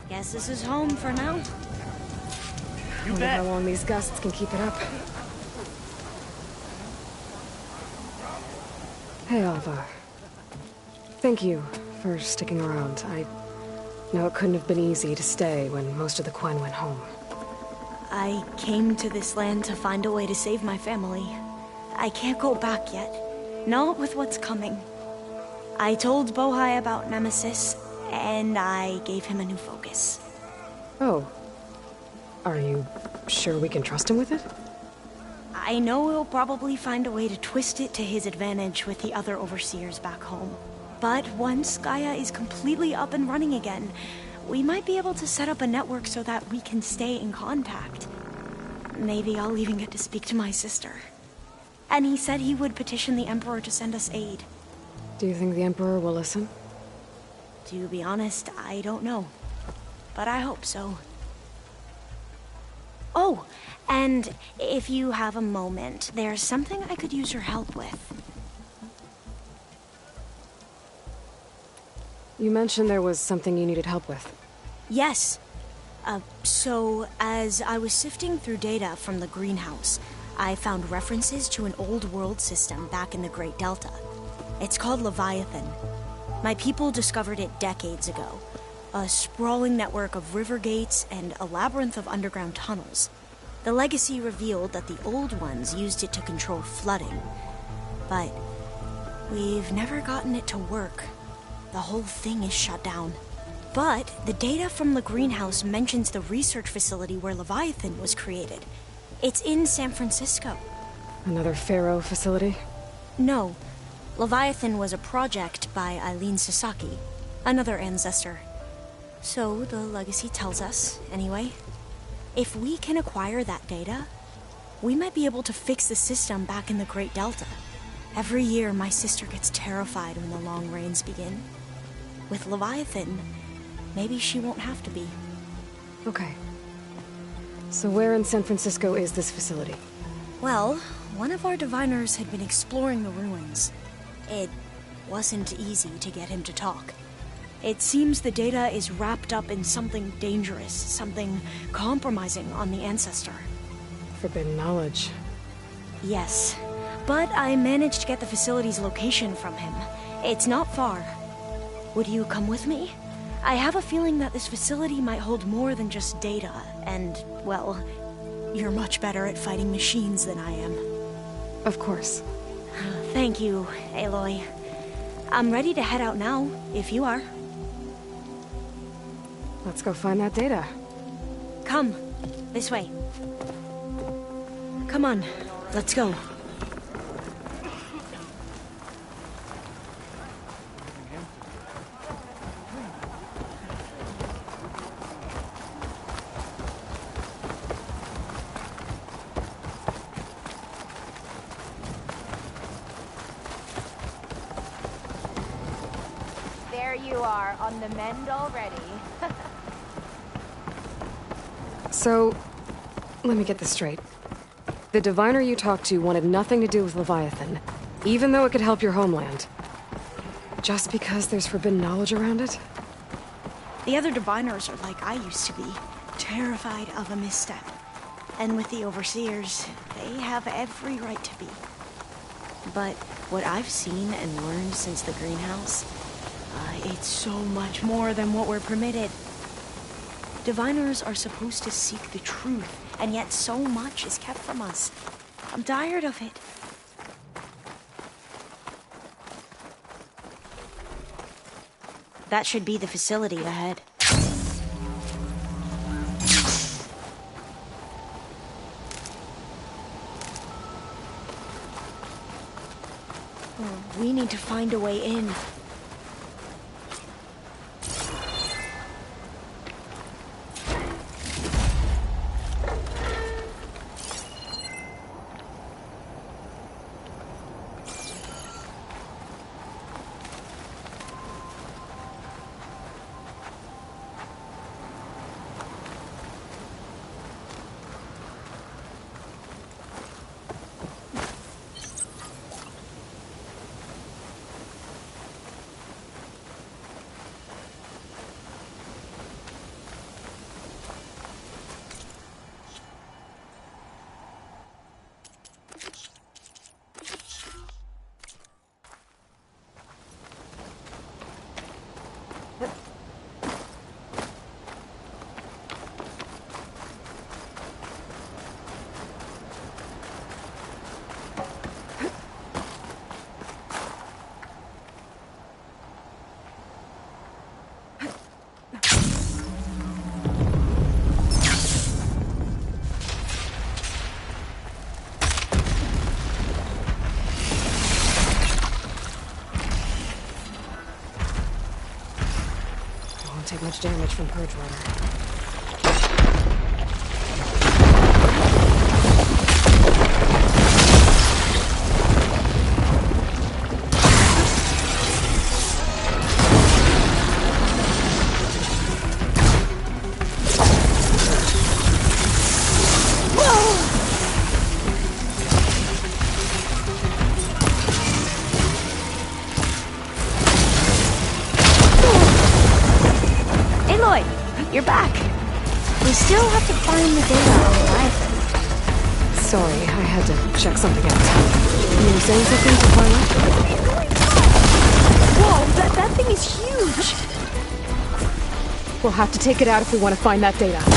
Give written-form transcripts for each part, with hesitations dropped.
Guess this is home for now. You Wonder bet. how long these gusts can keep it up. Hey, Alva. Thank you for sticking around. I know it couldn't have been easy to stay when most of the Quen went home. I came to this land to find a way to save my family. I can't go back yet. Not with what's coming. I told Bohai about Nemesis, and I gave him a new focus. Oh. Are you sure we can trust him with it? I know he'll probably find a way to twist it to his advantage with the other overseers back home. But once Gaia is completely up and running again, we might be able to set up a network so that we can stay in contact. Maybe I'll even get to speak to my sister. And he said he would petition the Emperor to send us aid. Do you think the Emperor will listen? To be honest, I don't know. But I hope so. Oh, and if you have a moment, there's something I could use your help with. You mentioned there was something you needed help with. Yes. So, as I was sifting through data from the greenhouse, I found references to an old world system back in the Great Delta. It's called Leviathan. My people discovered it decades ago. A sprawling network of river gates and a labyrinth of underground tunnels. The legacy revealed that the old ones used it to control flooding. But we've never gotten it to work. The whole thing is shut down. But the data from the greenhouse mentions the research facility where Leviathan was created. It's in San Francisco. Another Pharaoh facility? No. Leviathan was a project by Eileen Sasaki, another ancestor. So the legacy tells us, anyway. If we can acquire that data, we might be able to fix the system back in the Great Delta. Every year, my sister gets terrified when the long rains begin. With Leviathan, maybe she won't have to be. Okay. So where in San Francisco is this facility? Well, one of our diviners had been exploring the ruins. It wasn't easy to get him to talk. It seems the data is wrapped up in something dangerous, something compromising on the Ancestor. Forbidden knowledge. Yes, but I managed to get the facility's location from him. It's not far. Would you come with me? I have a feeling that this facility might hold more than just data, and, well, you're much better at fighting machines than I am. Of course. Thank you, Aloy. I'm ready to head out now, if you are. Let's go find that data. Come, this way. Come on, let's go. There you are, on the mend already. So, let me get this straight. The diviner you talked to wanted nothing to do with Leviathan, even though it could help your homeland. Just because there's forbidden knowledge around it? The other diviners are like I used to be, terrified of a misstep. And with the Overseers, they have every right to be. But what I've seen and learned since the greenhouse, it's so much more than what we're permitted. Diviners are supposed to seek the truth, and yet so much is kept from us. I'm tired of it. That should be the facility ahead. We need to find a way in. Take much damage from Purge Water. You're back. We still have to find the data on Leviathan. Sorry, I had to check something out. You were saying something to Twilight? Whoa, that thing is huge! We'll have to take it out if we want to find that data. Okay.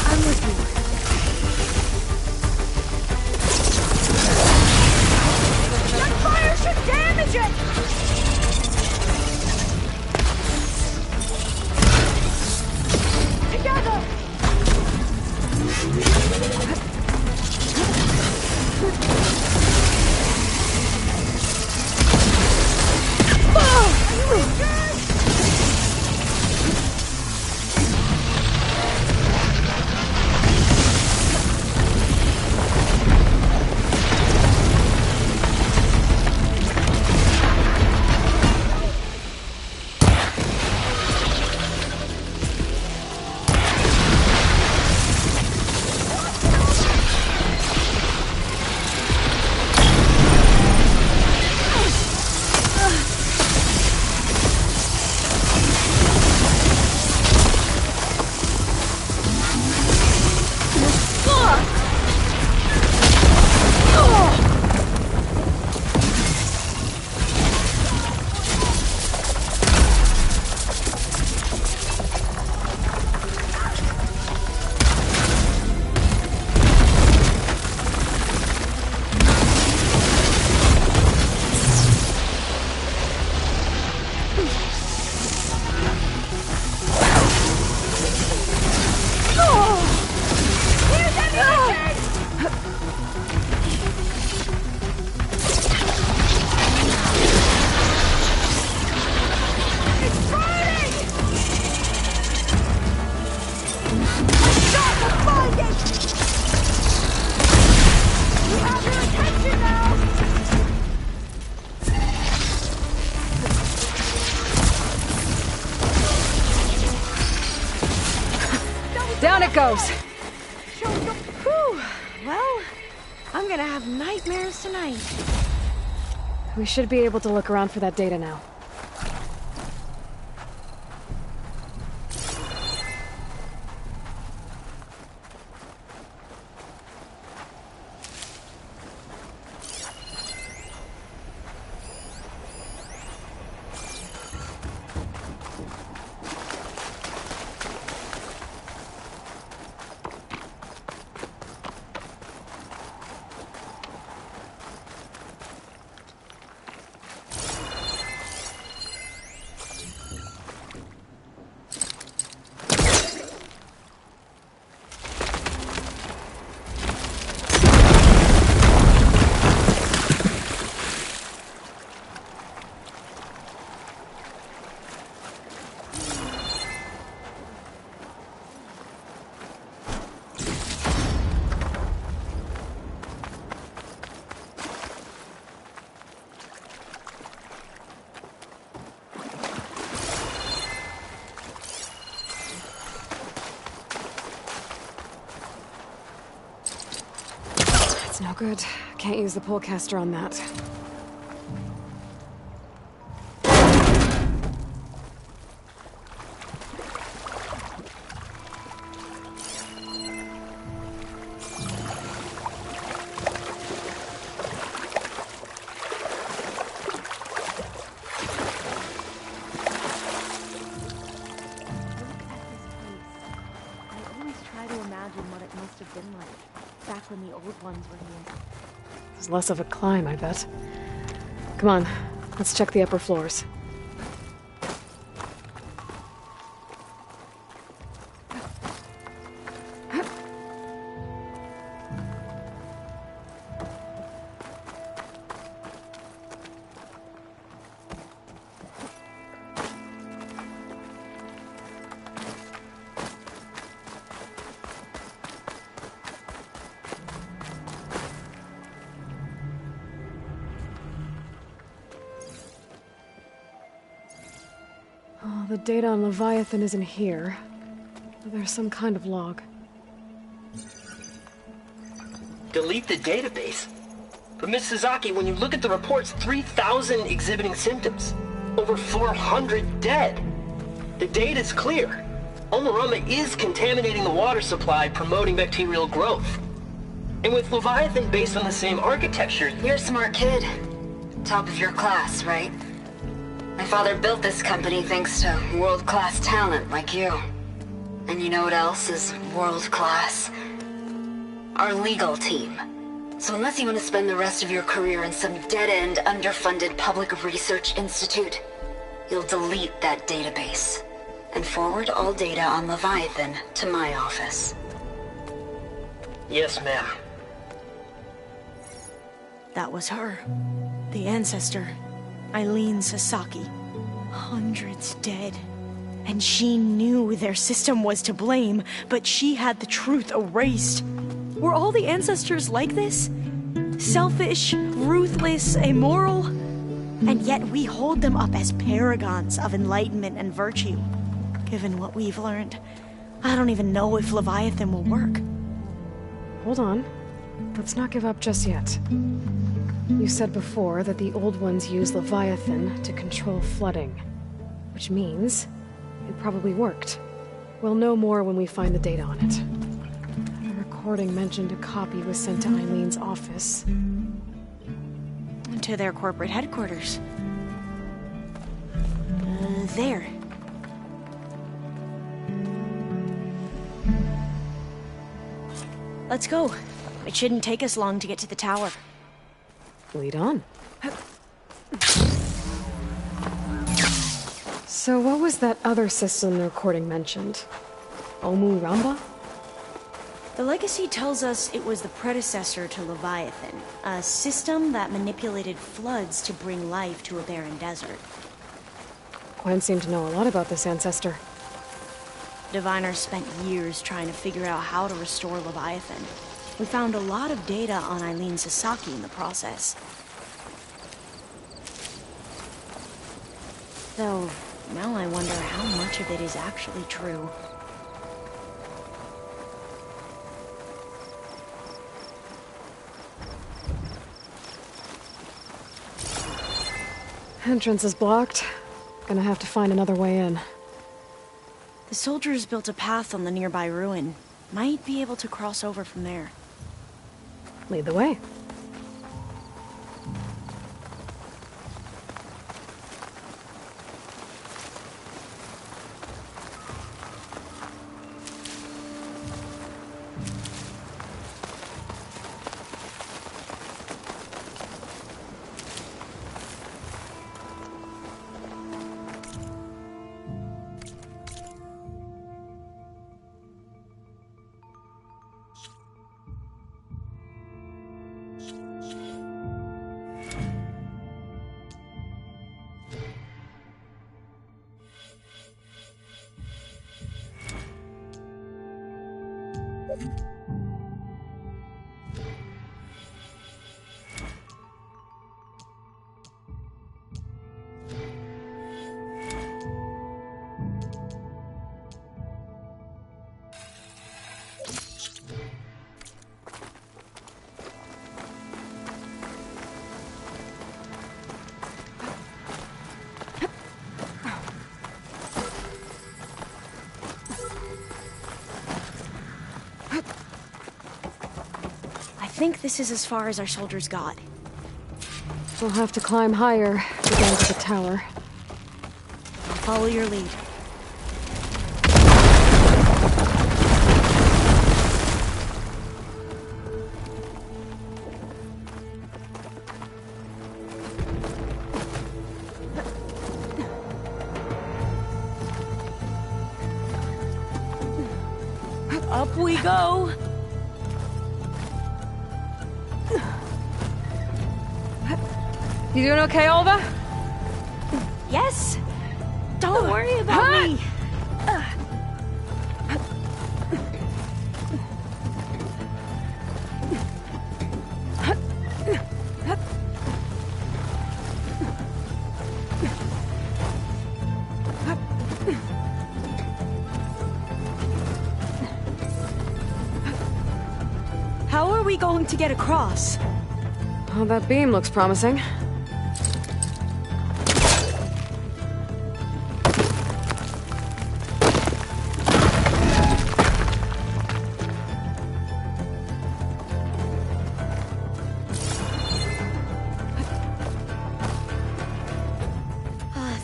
I'm with you. That fire should damage it! Together! goes. Whew. Well, I'm gonna have nightmares tonight. We should be able to look around for that data now. It's no good. Can't use the pullcaster on that. When the old ones were here. It's less of a climb, I bet. Come on, let's check the upper floors. The data on Leviathan isn't here. There's some kind of log. Delete the database? But Miss Sasaki, when you look at the reports, 3,000 exhibiting symptoms. Over 400 dead. The data's clear. Omurama is contaminating the water supply, promoting bacterial growth. And with Leviathan based on the same architecture... You're a smart kid. Top of your class, right? My father built this company thanks to world-class talent like you. And you know what else is world-class? Our legal team. So unless you want to spend the rest of your career in some dead-end, underfunded public research institute, you'll delete that database and forward all data on Leviathan to my office. Yes, ma'am. That was her. The ancestor. Eileen Sasaki. Hundreds dead. And she knew their system was to blame, but she had the truth erased. Were all the ancestors like this? Selfish, ruthless, immoral? And yet we hold them up as paragons of enlightenment and virtue. Given what we've learned, I don't even know if Leviathan will work. Hold on. Let's not give up just yet. You said before that the old ones use Leviathan to control flooding. Which means it probably worked. We'll know more when we find the data on it. The recording mentioned a copy was sent to Eileen's office. To their corporate headquarters. There. Let's go. It shouldn't take us long to get to the tower. Lead on. So what was that other system the recording mentioned? Omurama? The legacy tells us it was the predecessor to Leviathan, a system that manipulated floods to bring life to a barren desert. Gwen seemed to know a lot about this ancestor. Diviners spent years trying to figure out how to restore Leviathan. We found a lot of data on Eileen Sasaki in the process. Though, now I wonder how much of it is actually true. Entrance is blocked. Gonna have to find another way in. The soldiers built a path on the nearby ruin. Might be able to cross over from there. Lead the way. I think this is as far as our soldiers got. We'll have to climb higher to get into the tower. I'll follow your lead. Up we go! You doing okay, Alva? Yes! Don't worry about me! How are we going to get across? Oh, that beam looks promising.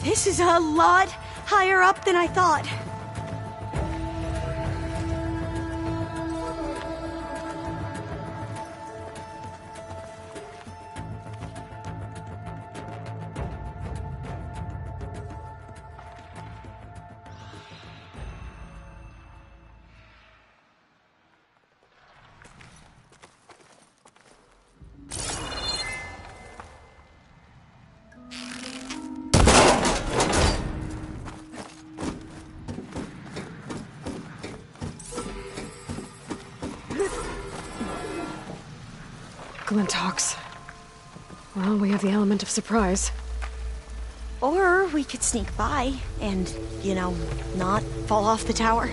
This is a lot higher up than I thought. Glintox. Well, we have the element of surprise. Or we could sneak by and, you know, not fall off the tower.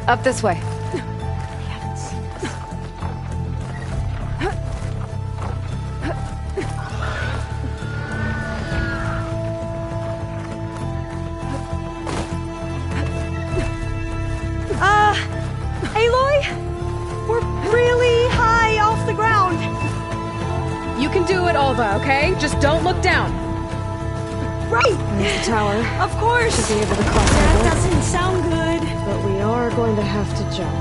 Up this way. Aloy? We're really high off the ground. You can do it, Alva, okay? Just don't look down. Right! There's the tower. Of course! Should be able to cross That over. doesn't sound good. But we are going to have to jump.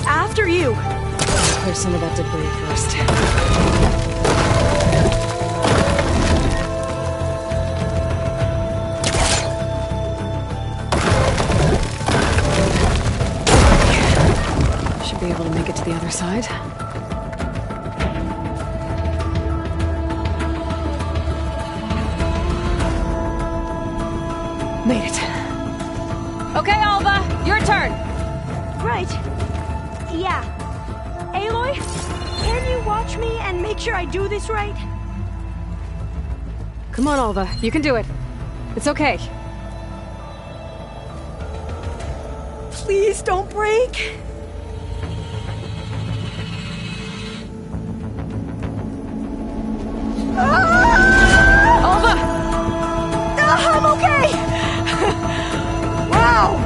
After you. Clear some of that debris first. Should be able to make it to the other side. Made it. Okay, Alva, your turn. Right. Yeah. Aloy, can you watch me and make sure I do this right? Come on, Alva, you can do it. It's okay. Please don't break. Alva! I'm okay! Wow!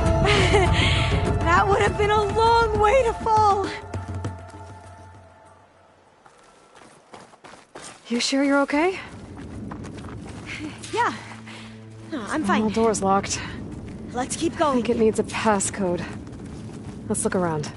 That would have been a long way to fall. You sure you're okay? Yeah. No, I'm The fine. door's locked. Let's keep I going. think it needs a passcode. Let's look around.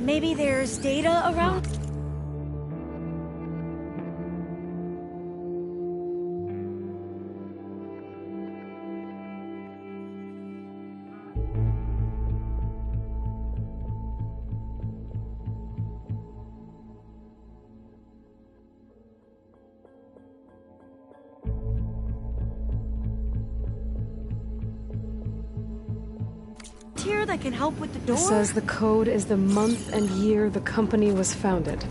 Maybe there's data around? Here that can help with the door? It says the code is the month and year the company was founded.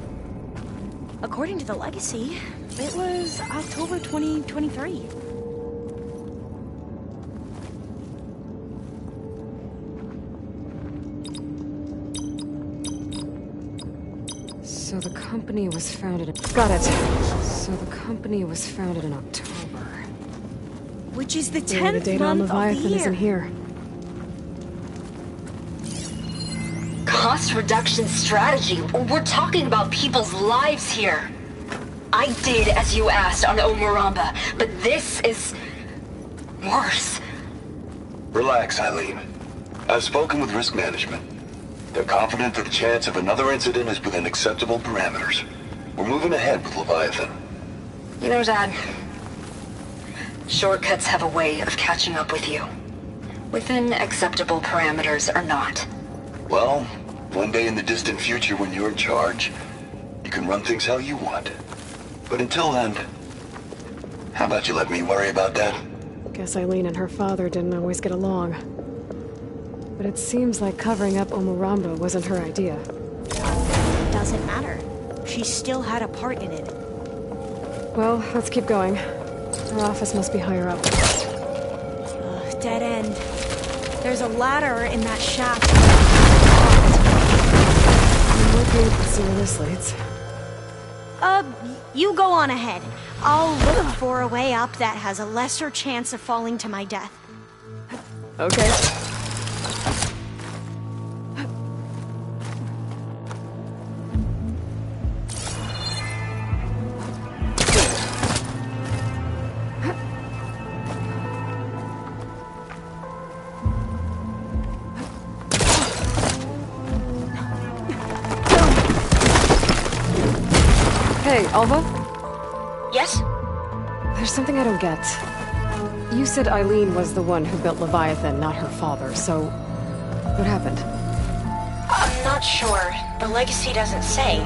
According to the legacy, it was October 2023. So the company was founded... Got it. So the company was founded in October. Which is the Maybe 10th the data on month of the Leviathan year. isn't here. Cost reduction strategy. We're talking about people's lives here. I did as you asked on Omuramba, but this is worse. Relax, Eileen. I've spoken with risk management. They're confident that the chance of another incident is within acceptable parameters. We're moving ahead with Leviathan. You know, Dad, shortcuts have a way of catching up with you. Within acceptable parameters or not. Well, one day in the distant future when you're in charge, you can run things how you want. But until then, how about you let me worry about that? Guess Eileen and her father didn't always get along. But it seems like covering up Omuramba wasn't her idea. Doesn't matter. She still had a part in it. Well, let's keep going. Her office must be higher up. Dead end. There's a ladder in that shaft. I might be able to see where this leads. You go on ahead. I'll look for a way up that has a lesser chance of falling to my death. Okay. Hey, Alva? Yes? There's something I don't get. You said Eileen was the one who built Leviathan, not her father, so... what happened? I'm not sure. The legacy doesn't say.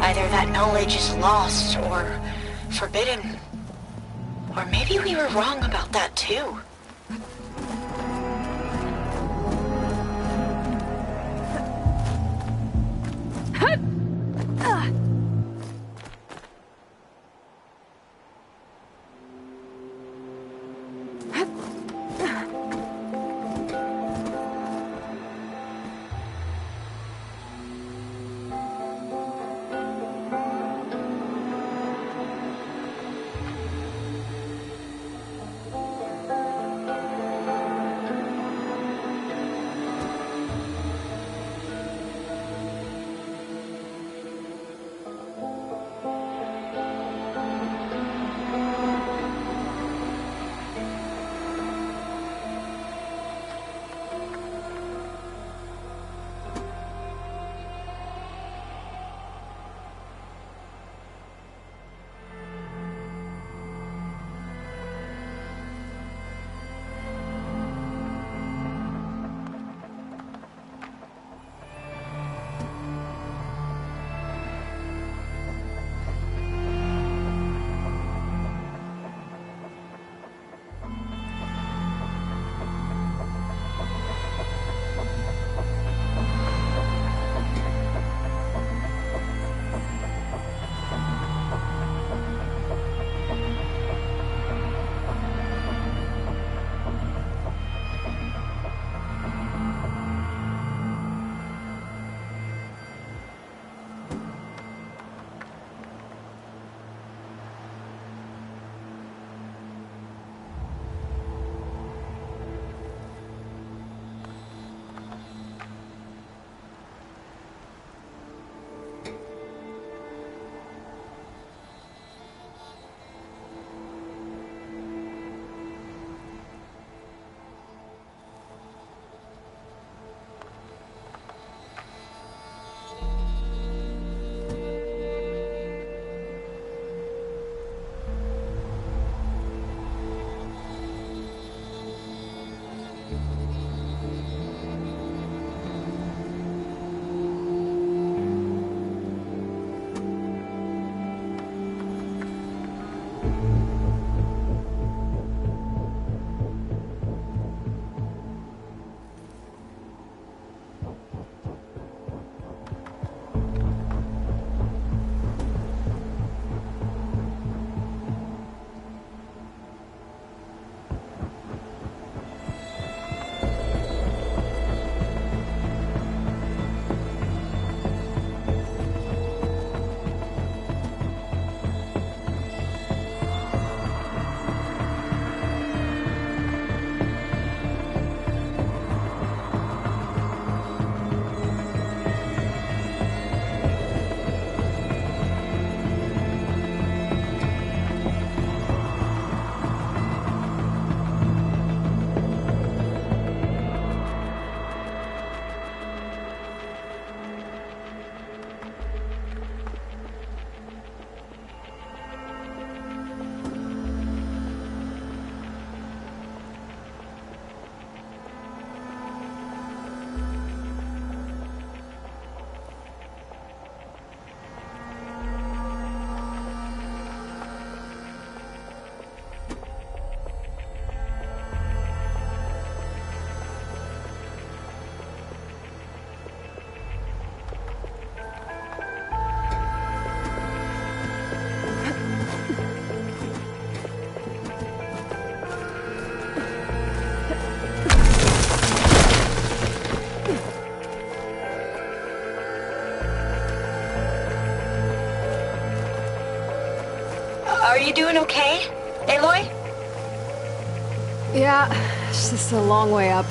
Either that knowledge is lost or forbidden. Or maybe we were wrong about that too. Are you doing okay, Aloy? Yeah, it's just a long way up.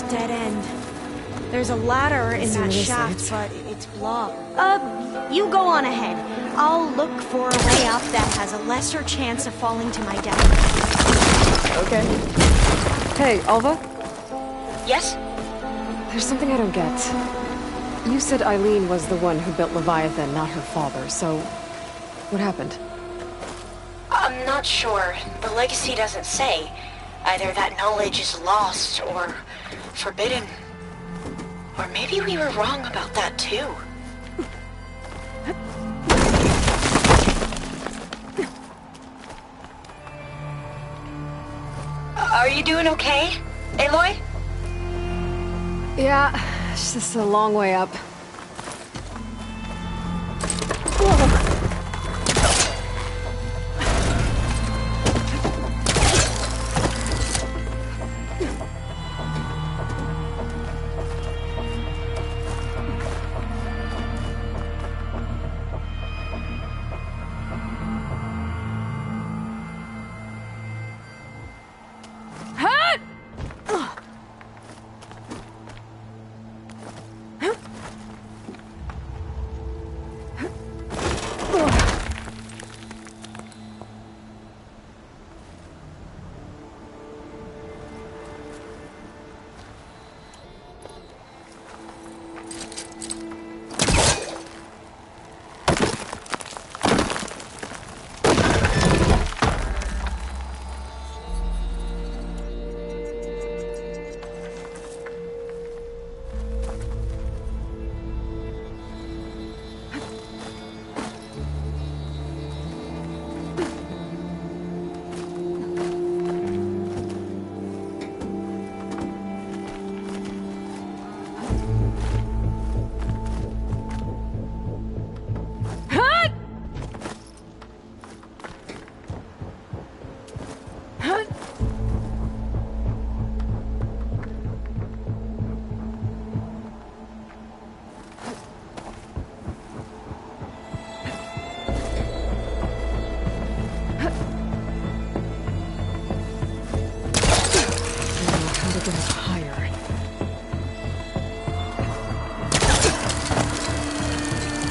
Dead end. There's a ladder in that shaft, but it's blocked. You go on ahead. I'll look for a way up that has a lesser chance of falling to my death. Okay. Hey, Alva? Yes? There's something I don't get. You said Eileen was the one who built Leviathan, not her father, so... what happened? I'm not sure. The legacy doesn't say. Either that knowledge is lost, or forbidden. Or maybe we were wrong about that too. Are you doing okay, Aloy? Yeah, it's just a long way up.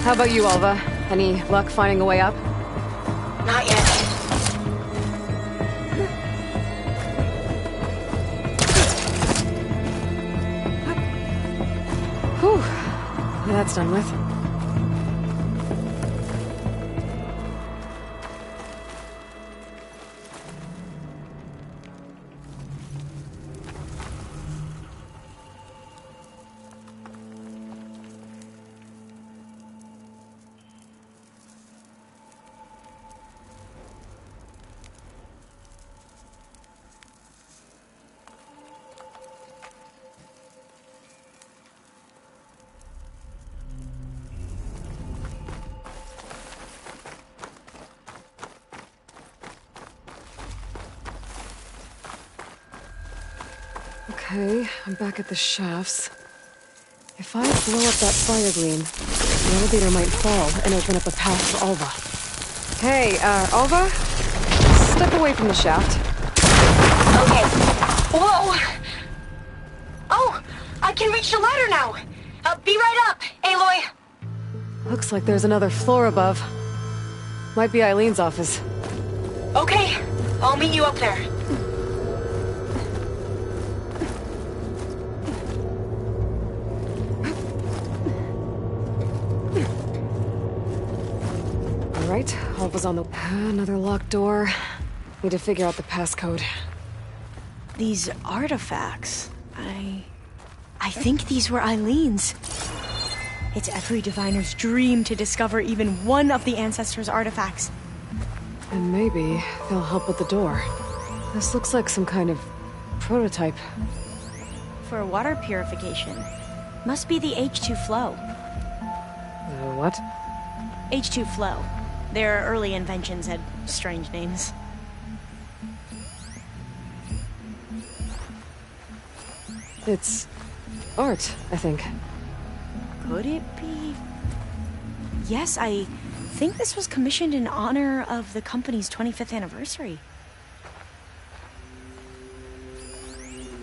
How about you, Alva? Any luck finding a way up? Not yet. Whew. That's done with. Okay, I'm back at the shafts. If I blow up that fire gleam, the elevator might fall and open up a path for Alva. Hey, Alva? Step away from the shaft. Okay. Whoa! Oh! I can reach the ladder now! Be right up, Aloy! Looks like there's another floor above. Might be Eileen's office. Okay, I'll meet you up there. Alright, Alva's on the... Another locked door. Need to figure out the passcode. These artifacts... I think these were Eileen's. It's every diviner's dream to discover even one of the Ancestors' artifacts. And maybe they'll help with the door. This looks like some kind of prototype. For water purification. Must be the H2 flow. What? H2 flow. Their early inventions had strange names. It's... art, I think. Could it be? Yes, I think this was commissioned in honor of the company's 25th anniversary.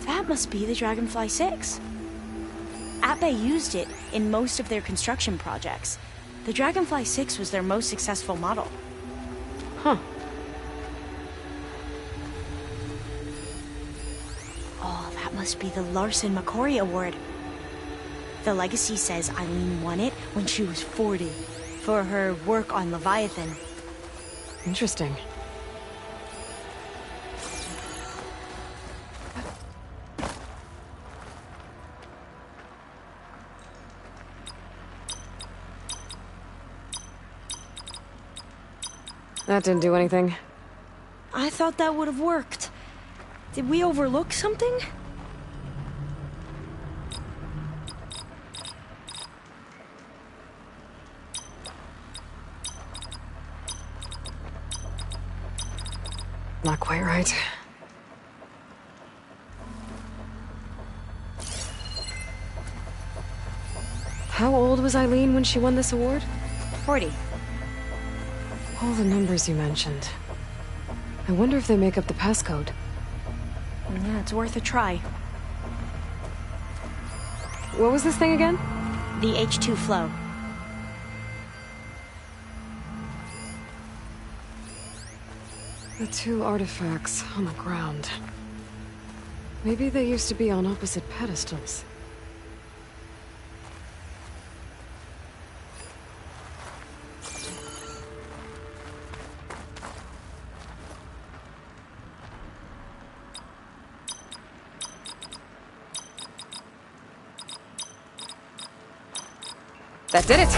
That must be the Dragonfly 6. Atbay used it in most of their construction projects. The Dragonfly 6 was their most successful model. Huh. Oh, that must be the Larson McCory Award. The legacy says Eileen won it when she was 40 for her work on Leviathan. Interesting. That didn't do anything. I thought that would have worked. Did we overlook something? Not quite right. How old was Eileen when she won this award? 40. All the numbers you mentioned. I wonder if they make up the passcode. Yeah, it's worth a try. What was this thing again? The H2 flow. The two artifacts on the ground. Maybe they used to be on opposite pedestals. That did it!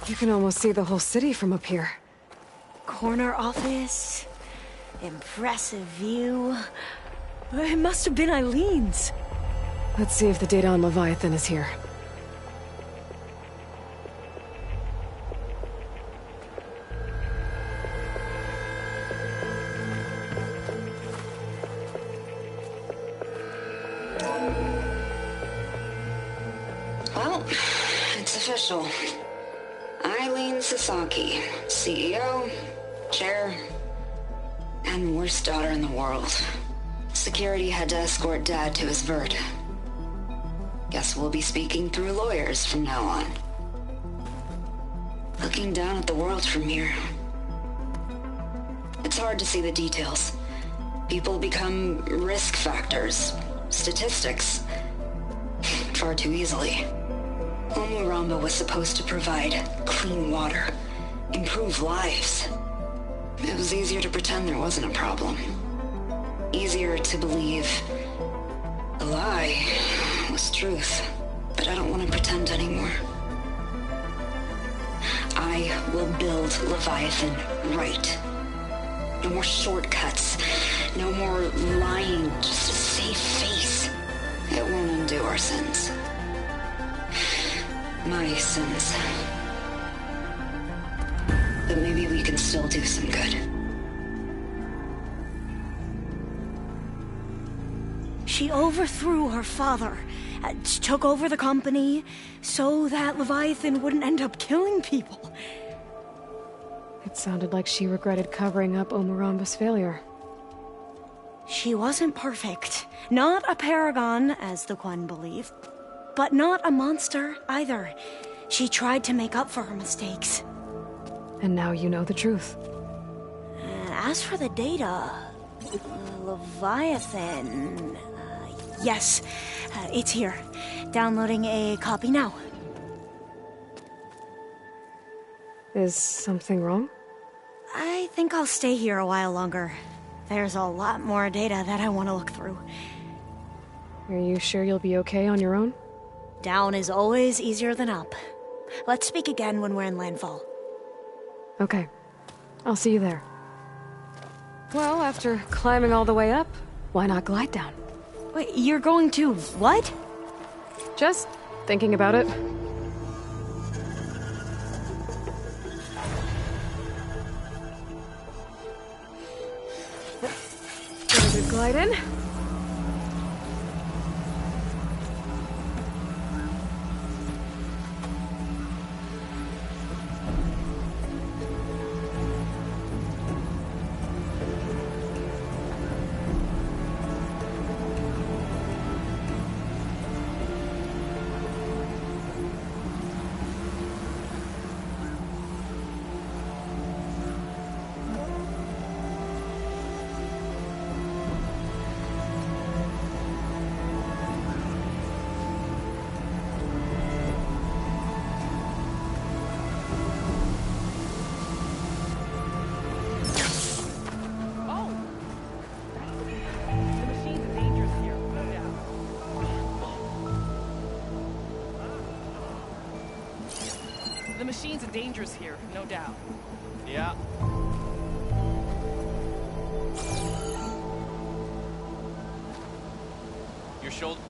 You can almost see the whole city from up here. Corner office. Impressive view. It must have been Eileen's. Let's see if the data on Leviathan is here. Well, it's official. Eileen Sasaki, CEO, chair, and worst daughter in the world. Security had to escort Dad to his vert. Guess we'll be speaking through lawyers from now on. Looking down at the world from here. It's hard to see the details. People become risk factors, statistics, far too easily. Omuramba was supposed to provide clean water, improve lives. It was easier to pretend there wasn't a problem. Easier to believe a lie was truth. But I don't want to pretend anymore. I will build Leviathan right. No more shortcuts. No more lying just to save face. It won't undo our sins. My sins. But maybe we can still do some good. She overthrew her father, took over the company, so that Leviathan wouldn't end up killing people. It sounded like she regretted covering up Omuramba's failure. She wasn't perfect. Not a paragon, as the Quan believe. But not a monster, either. She tried to make up for her mistakes. And now you know the truth. As for the data... Leviathan... yes, it's here. Downloading a copy now. Is something wrong? I think I'll stay here a while longer. There's a lot more data that I want to look through. Are you sure you'll be okay on your own? Down is always easier than up. Let's speak again when we're in landfall. Okay. I'll see you there. Well, after climbing all the way up, why not glide down? Wait, you're going to what? Just thinking about it. Get a good glide in. The machines are dangerous here, no doubt. Yeah. Your shoulder...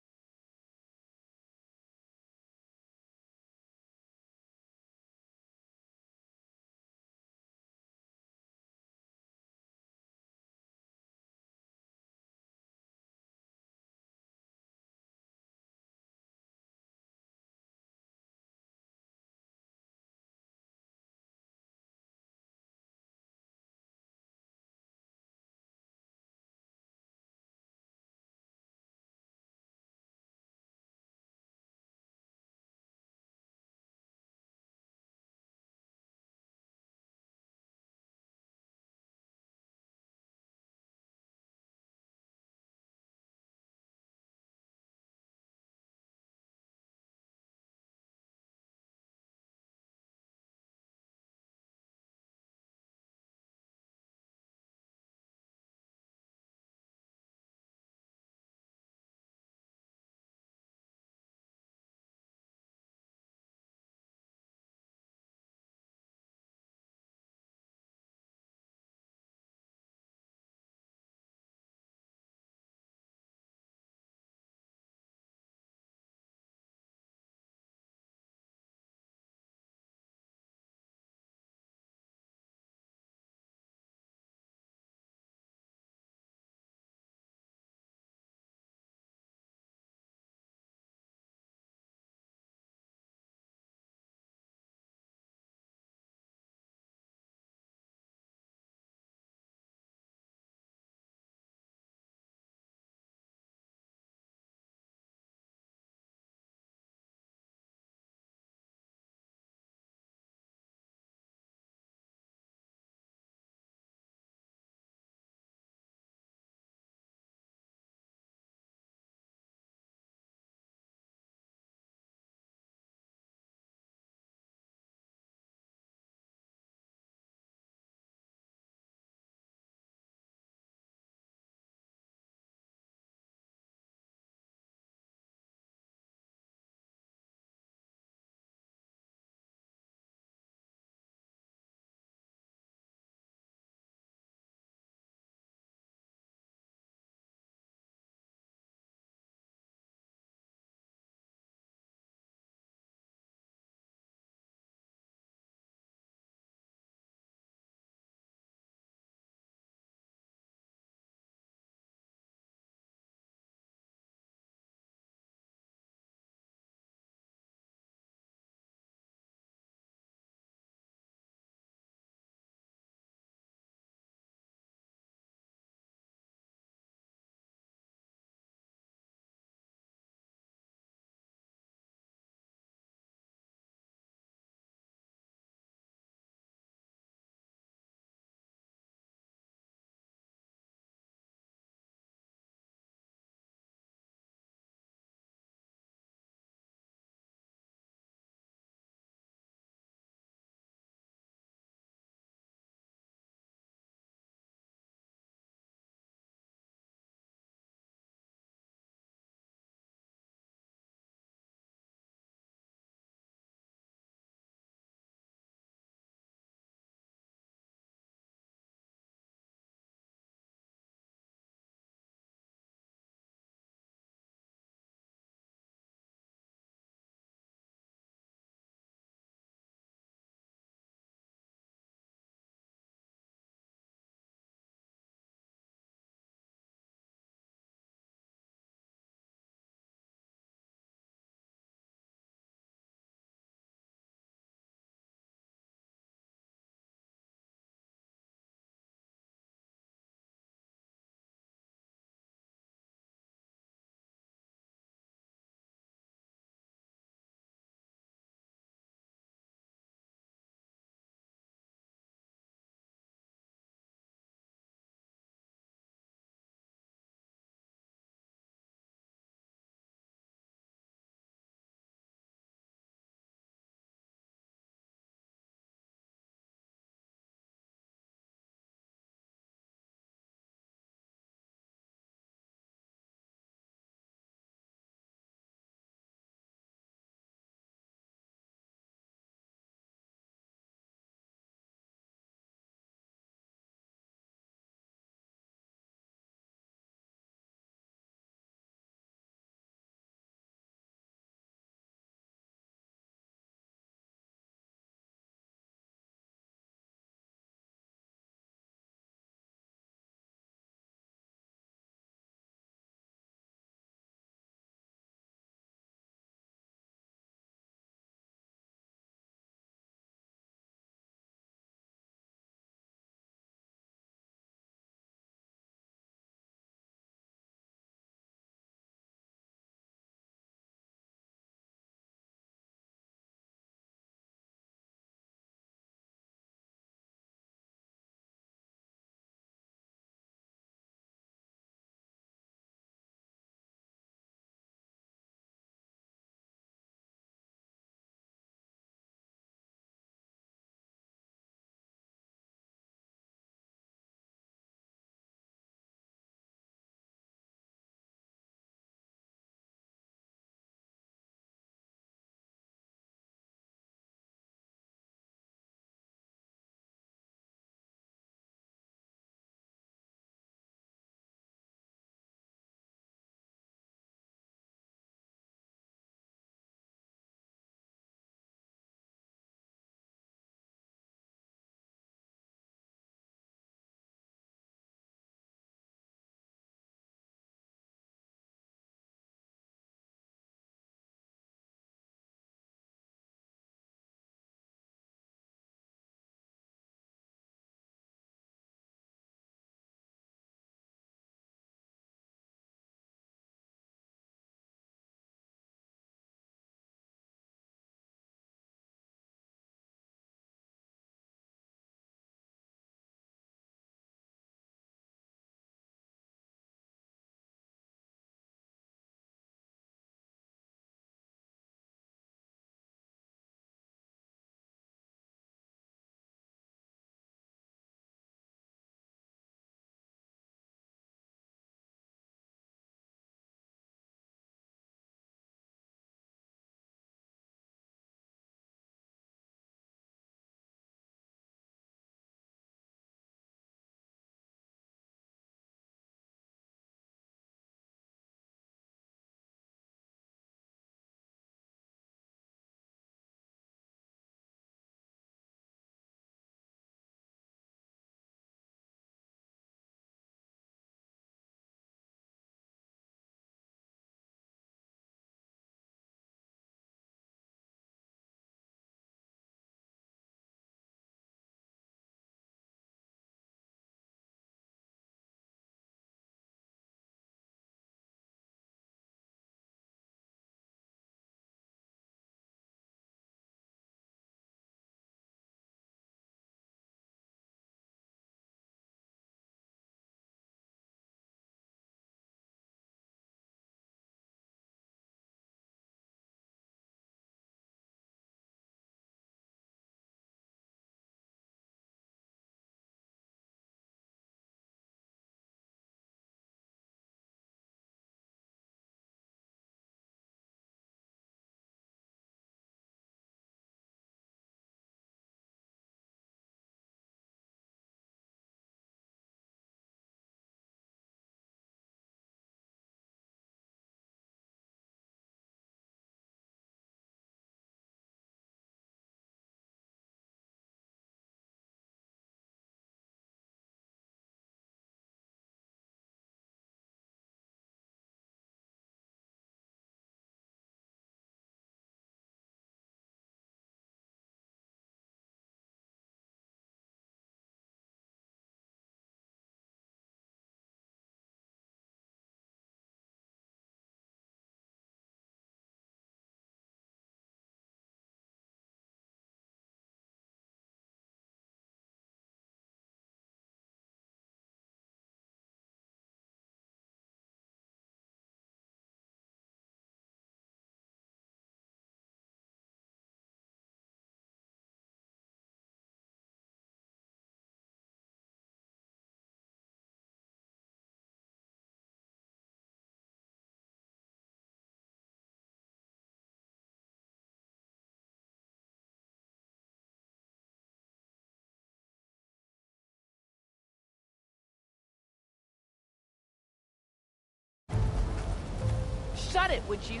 Shut it, would you?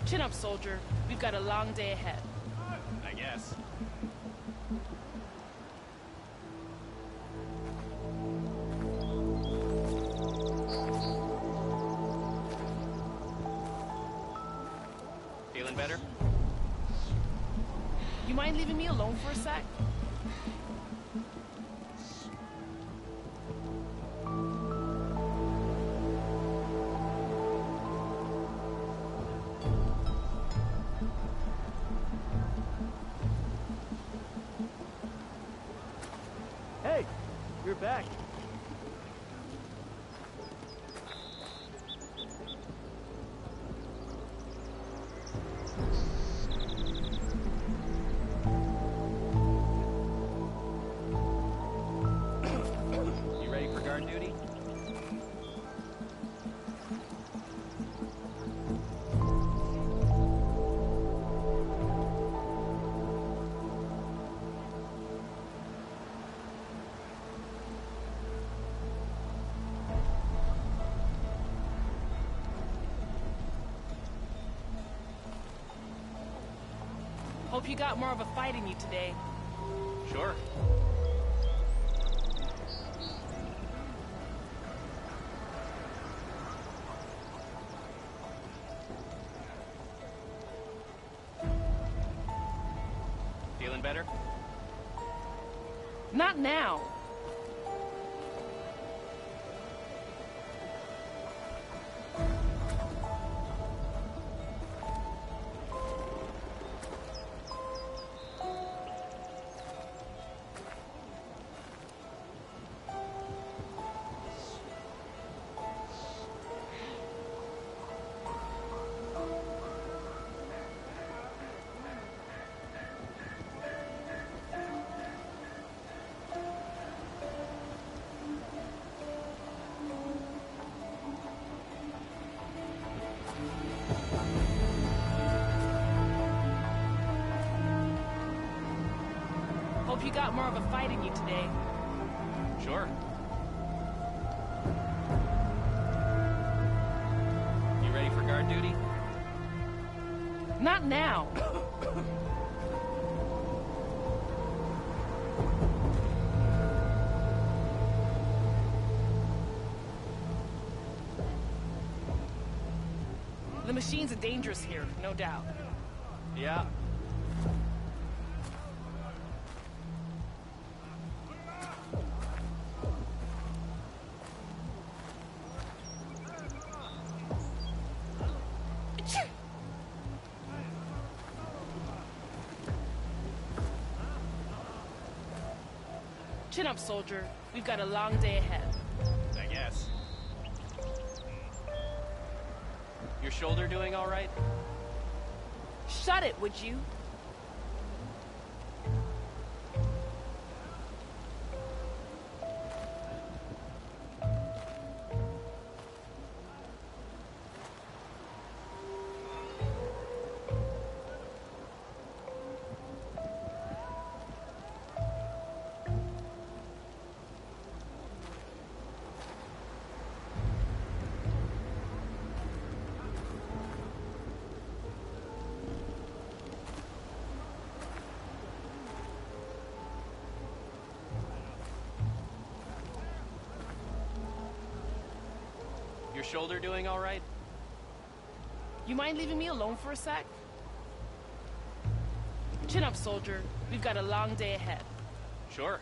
Chin up, soldier. We've got a long day ahead. I guess. Feeling better? You mind leaving me alone for a sec? Hey, you're back. You ready for guard duty? Hope you got more of a fight in you today. Sure. Feeling better? Not now. Hope you got more of a fight in you today. Sure. You ready for guard duty? Not now. The machines are dangerous here, no doubt. Yeah. Chin up, soldier. We've got a long day ahead. I guess. Your shoulder doing all right? Shut it, would you? Your shoulder doing all right? You mind leaving me alone for a sec? Chin up, soldier. We've got a long day ahead. Sure.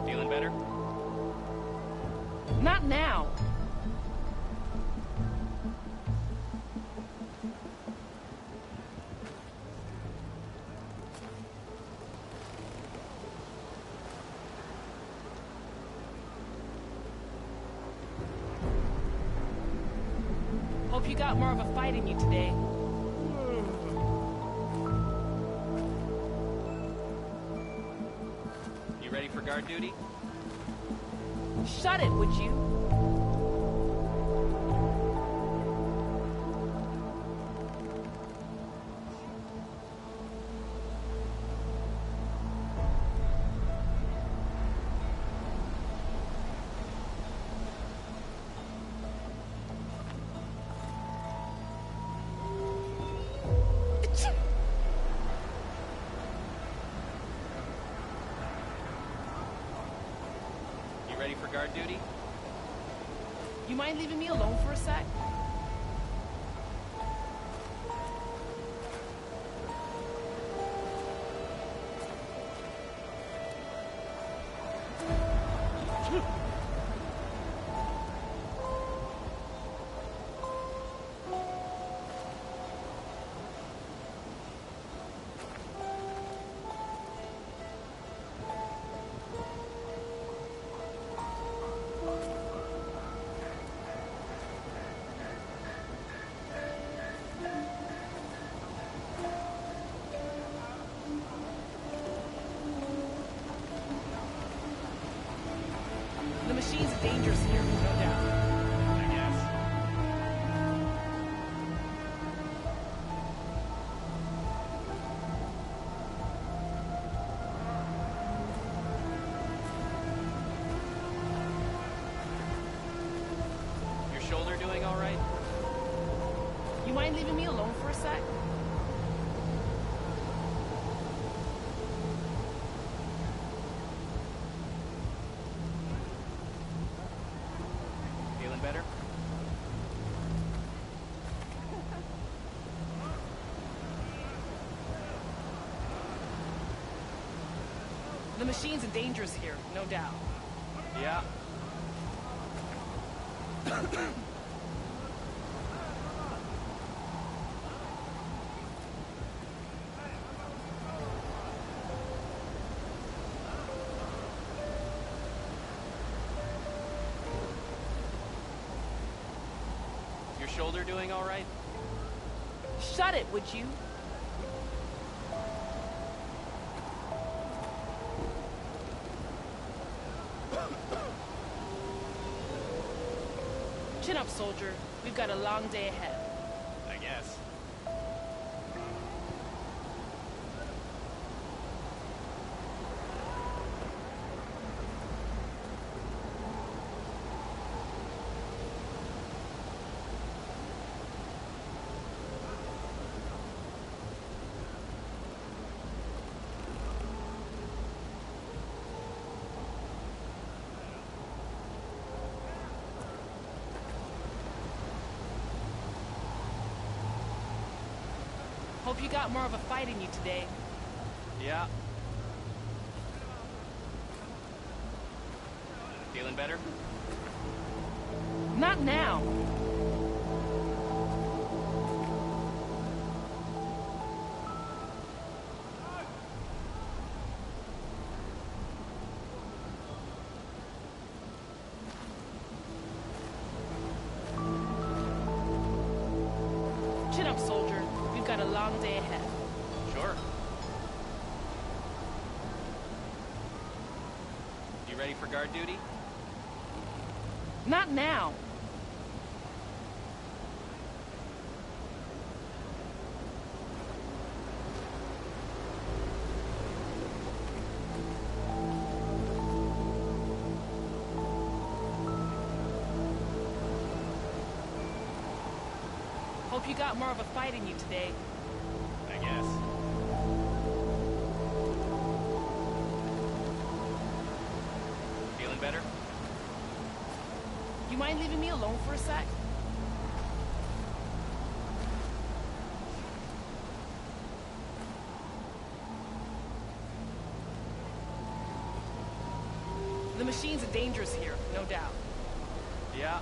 Feeling better? Not now. Hope you got more of a fight in you today. You ready for guard duty? Shut it, would you? You ready for guard duty? You mind leaving me alone for a sec? The machine's dangerous here, no doubt. I guess. Your shoulder doing all right? You mind leaving me alone for a sec? Feeling better? The machine's dangerous here, no doubt. Yeah. Your shoulder doing all right? Shut it, would you? Chin up, soldier. We've got a long day ahead. I guess. Hope you got more of a fight in you today. Yeah. Feeling better? Not now. Chin up, soldier. We've got a long day ahead. Sure. You ready for guard duty? Not now. Hope you got more of a fight in you today. I guess. Feeling better? You mind leaving me alone for a sec? The machines are dangerous here, no doubt. Yeah.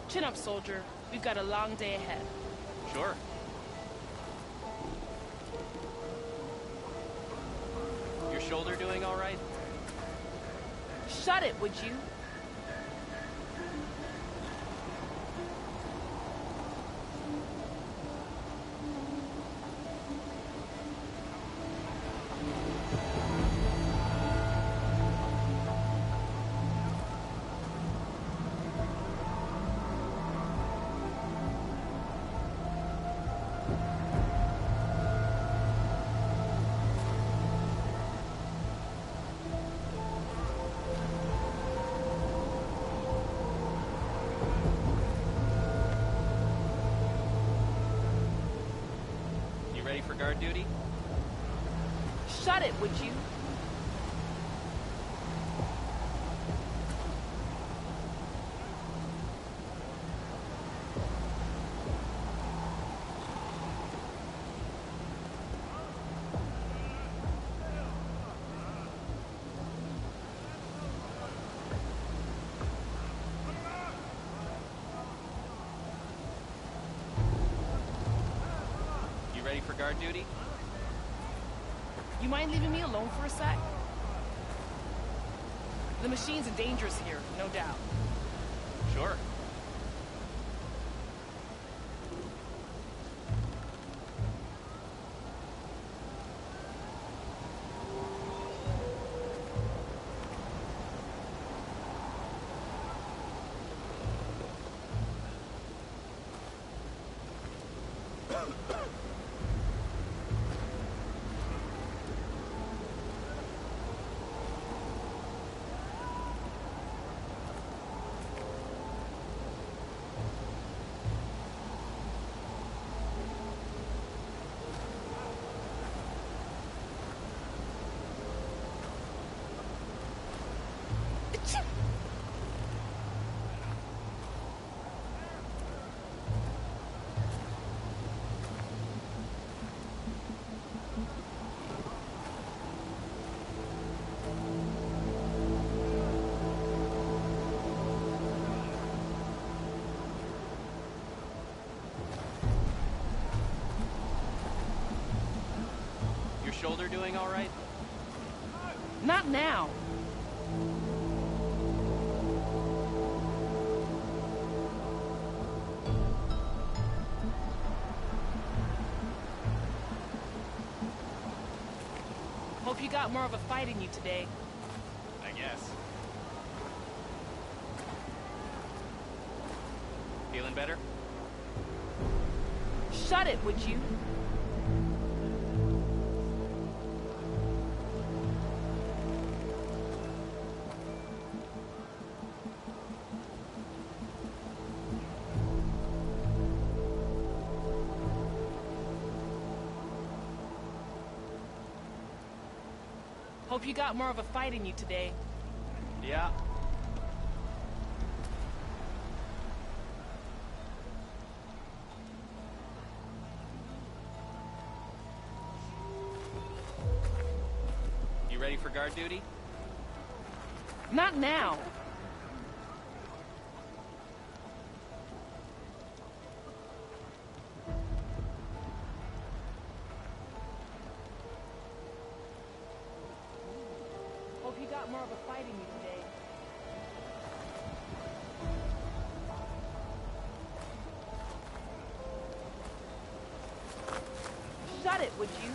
Chin up, soldier. We've got a long day ahead. Sure. Your shoulder doing all right? Shut it, would you? Ready for guard duty? Shut it, would you? Ready for guard duty? You mind leaving me alone for a sec? The machines are dangerous here, no doubt. Sure. Shoulder doing all right? Not now. Hope you got more of a fight in you today. I guess. Feeling better? Shut it, would you? Hope you got more of a fight in you today. Yeah. You ready for guard duty? Not now. Hope you got more of a fight in you today. Shut it, would you?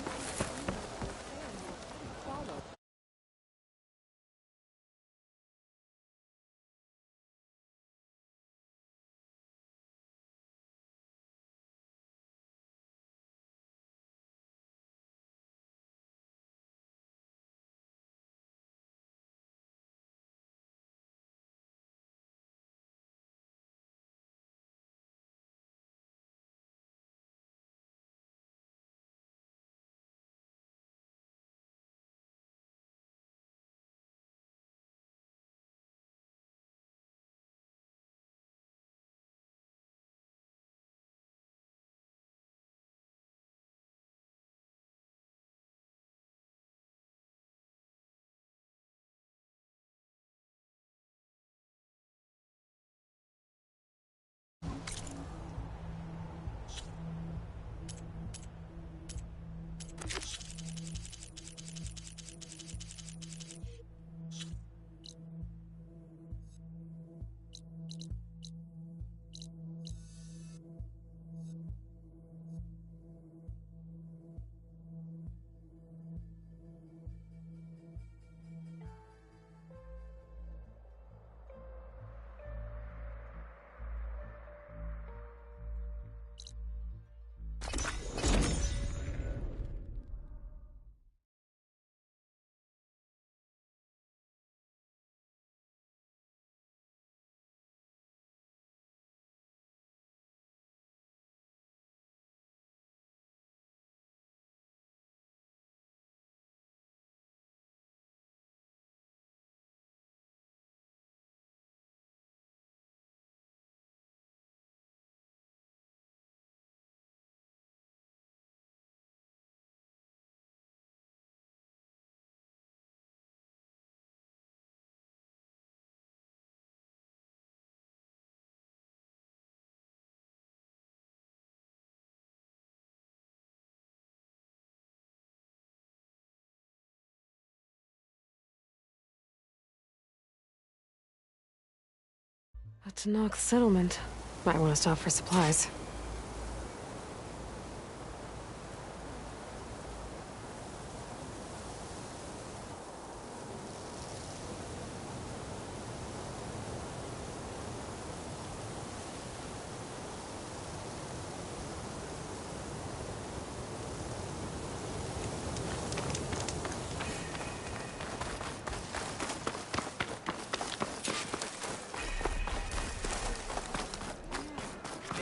A Tenakth settlement. Might want to stop for supplies.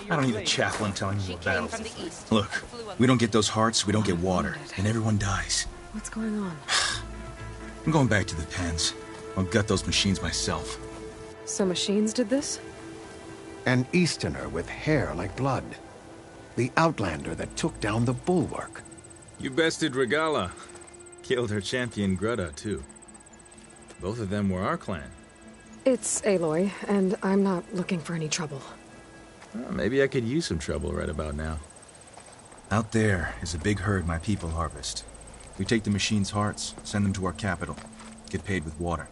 I don't need a chaplain telling me what battles. Look, we don't get those hearts, we don't get water, and everyone dies. What's going on? I'm going back to the pens. I'll gut those machines myself. So machines did this? An Easterner with hair like blood. The Outlander that took down the Bulwark. You bested Regala. Killed her champion Greta, too. Both of them were our clan. It's Aloy, and I'm not looking for any trouble. Well, maybe I could use some trouble right about now. Out there is a big herd my people harvest. We take the machines' hearts, send them to our capital, get paid with water.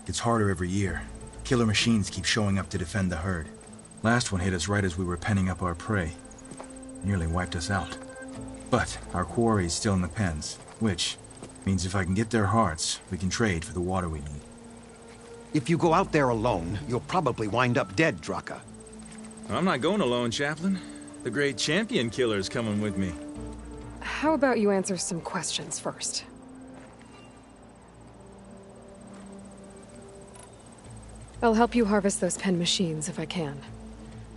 Gets harder every year. Killer machines keep showing up to defend the herd. Last one hit us right as we were penning up our prey. Nearly wiped us out. But our quarry is still in the pens, which means if I can get their hearts, we can trade for the water we need. If you go out there alone, you'll probably wind up dead, Draka. I'm not going alone, Chaplain. The great champion killer's coming with me. How about you answer some questions first? I'll help you harvest those pen machines if I can.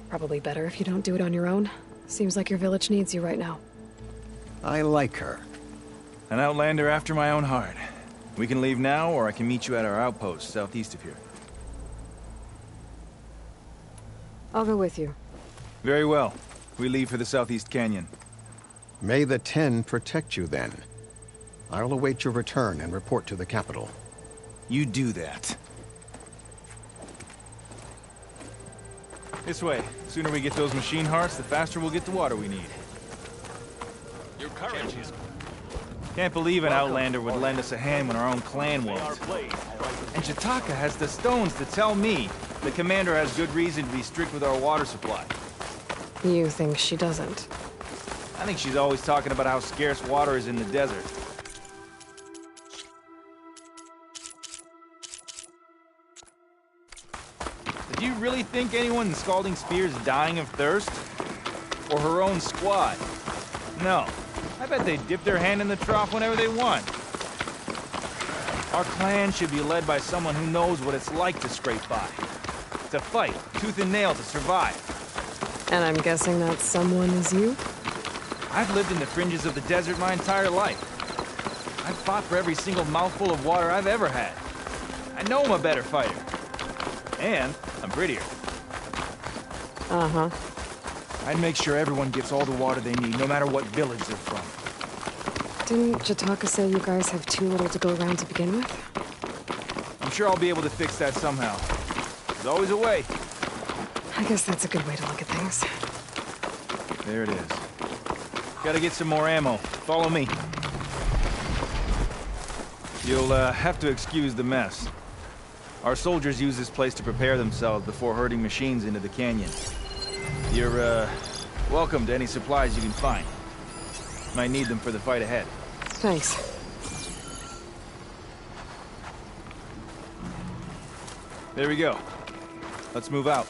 Probably better if you don't do it on your own. Seems like your village needs you right now. I like her. An Outlander after my own heart. We can leave now, or I can meet you at our outpost southeast of here. I'll go with you. Very well. We leave for the Southeast Canyon. May the Ten protect you then. I'll await your return and report to the capital. You do that. This way. The sooner we get those machine hearts, the faster we'll get the water we need. Your courage is... Can't believe an Outlander would lend us a hand when our own clan won't. And Jataka has the stones to tell me the commander has good reason to be strict with our water supply. You think she doesn't? I think she's always talking about how scarce water is in the desert. Do you really think anyone in Scalding Spear is dying of thirst? Or her own squad? No. I bet they dip their hand in the trough whenever they want. Our clan should be led by someone who knows what it's like to scrape by. To fight, tooth and nail to survive. And I'm guessing that someone is you? I've lived in the fringes of the desert my entire life. I've fought for every single mouthful of water I've ever had. I know I'm a better fighter. And I'm prettier. Uh-huh. I'd make sure everyone gets all the water they need, no matter what village they're from. Didn't Jataka say you guys have too little to go around to begin with? I'm sure I'll be able to fix that somehow. There's always a way. I guess that's a good way to look at things. There it is. Gotta get some more ammo. Follow me. You'll have to excuse the mess. Our soldiers use this place to prepare themselves before herding machines into the canyon. You're, welcome to any supplies you can find. Might need them for the fight ahead. Thanks. There we go. Let's move out.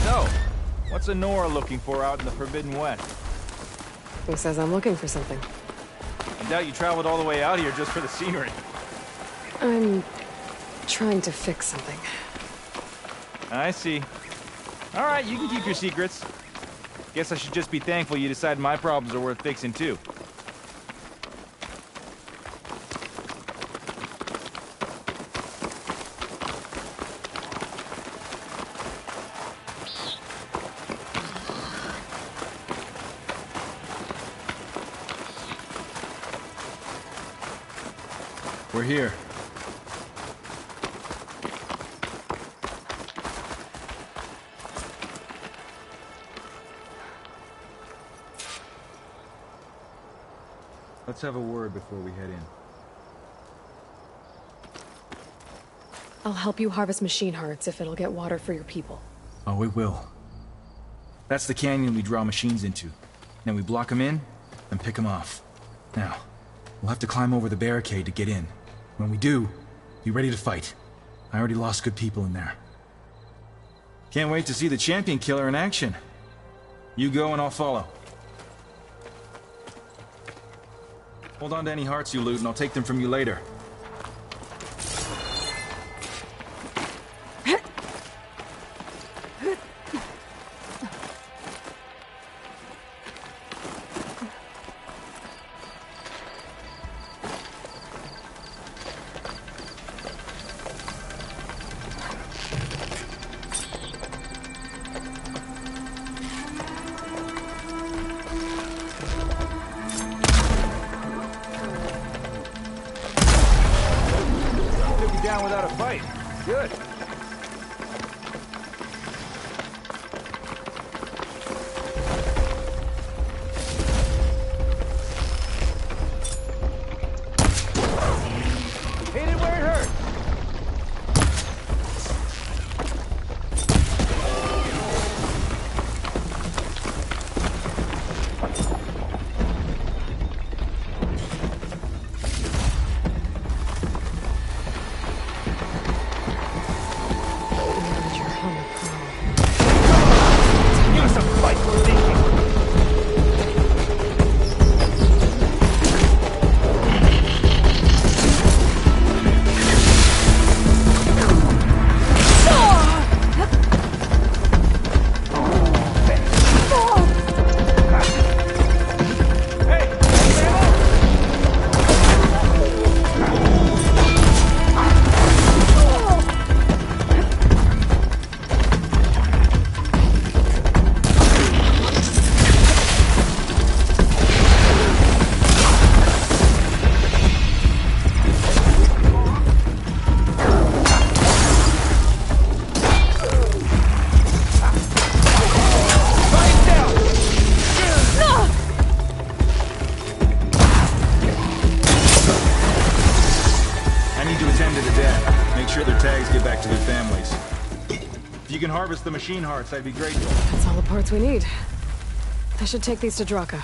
So, what's Honora looking for out in the Forbidden West? Who says I'm looking for something? I doubt you traveled all the way out here just for the scenery. I'm trying to fix something. I see. All right, you can keep your secrets. Guess I should just be thankful you decide my problems are worth fixing too. We're here. Let's have a word before we head in. I'll help you harvest machine hearts if it'll get water for your people. Oh, it will. That's the canyon we draw machines into. Then we block them in and pick them off. Now, we'll have to climb over the barricade to get in. When we do, be ready to fight. I already lost good people in there. Can't wait to see the champion killer in action. You go and I'll follow. Hold on to any hearts you loot and I'll take them from you later. Down without a fight. Good. Hit it where it hurt. harvest the machine hearts, I'd be grateful. That's all the parts we need. I should take these to Draka.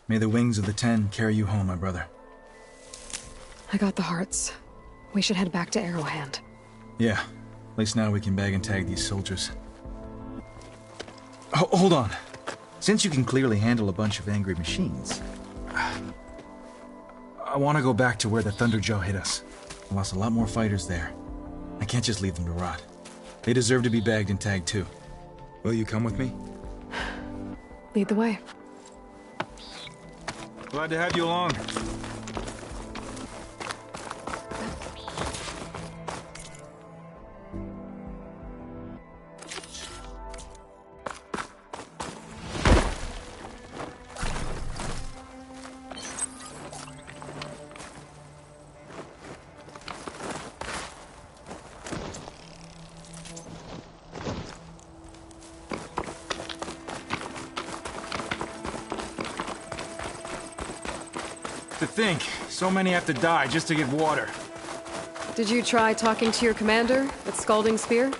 May the wings of the Ten carry you home, my brother. I got the hearts. We should head back to Arrowhand. Yeah. At least now we can bag and tag these soldiers. Hold on. Since you can clearly handle a bunch of angry machines, I want to go back to where the Thunderjaw hit us. I lost a lot more fighters there. I can't just leave them to rot. They deserve to be bagged and tagged too. Will you come with me? Lead the way. Glad to have you along. To think, so many have to die just to get water. Did you try talking to your commander at Scalding Spear?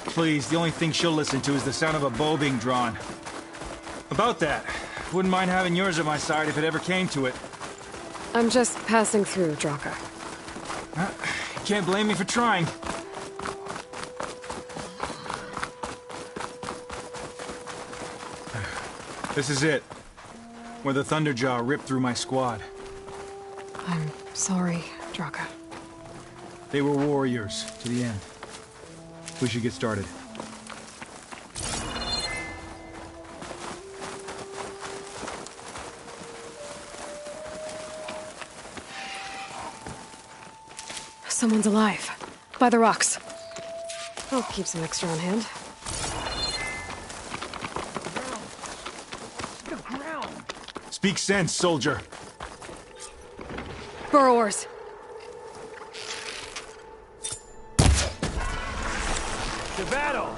Please, the only thing she'll listen to is the sound of a bow being drawn. About that, wouldn't mind having yours at my side if it ever came to it. I'm just passing through, Draka. Can't blame me for trying. This is it. Where the Thunderjaw ripped through my squad. I'm sorry, Draka. They were warriors to the end. We should get started. Someone's alive. By the rocks. I'll keep some extra on hand. Speak sense, soldier. Burrowers. To battle!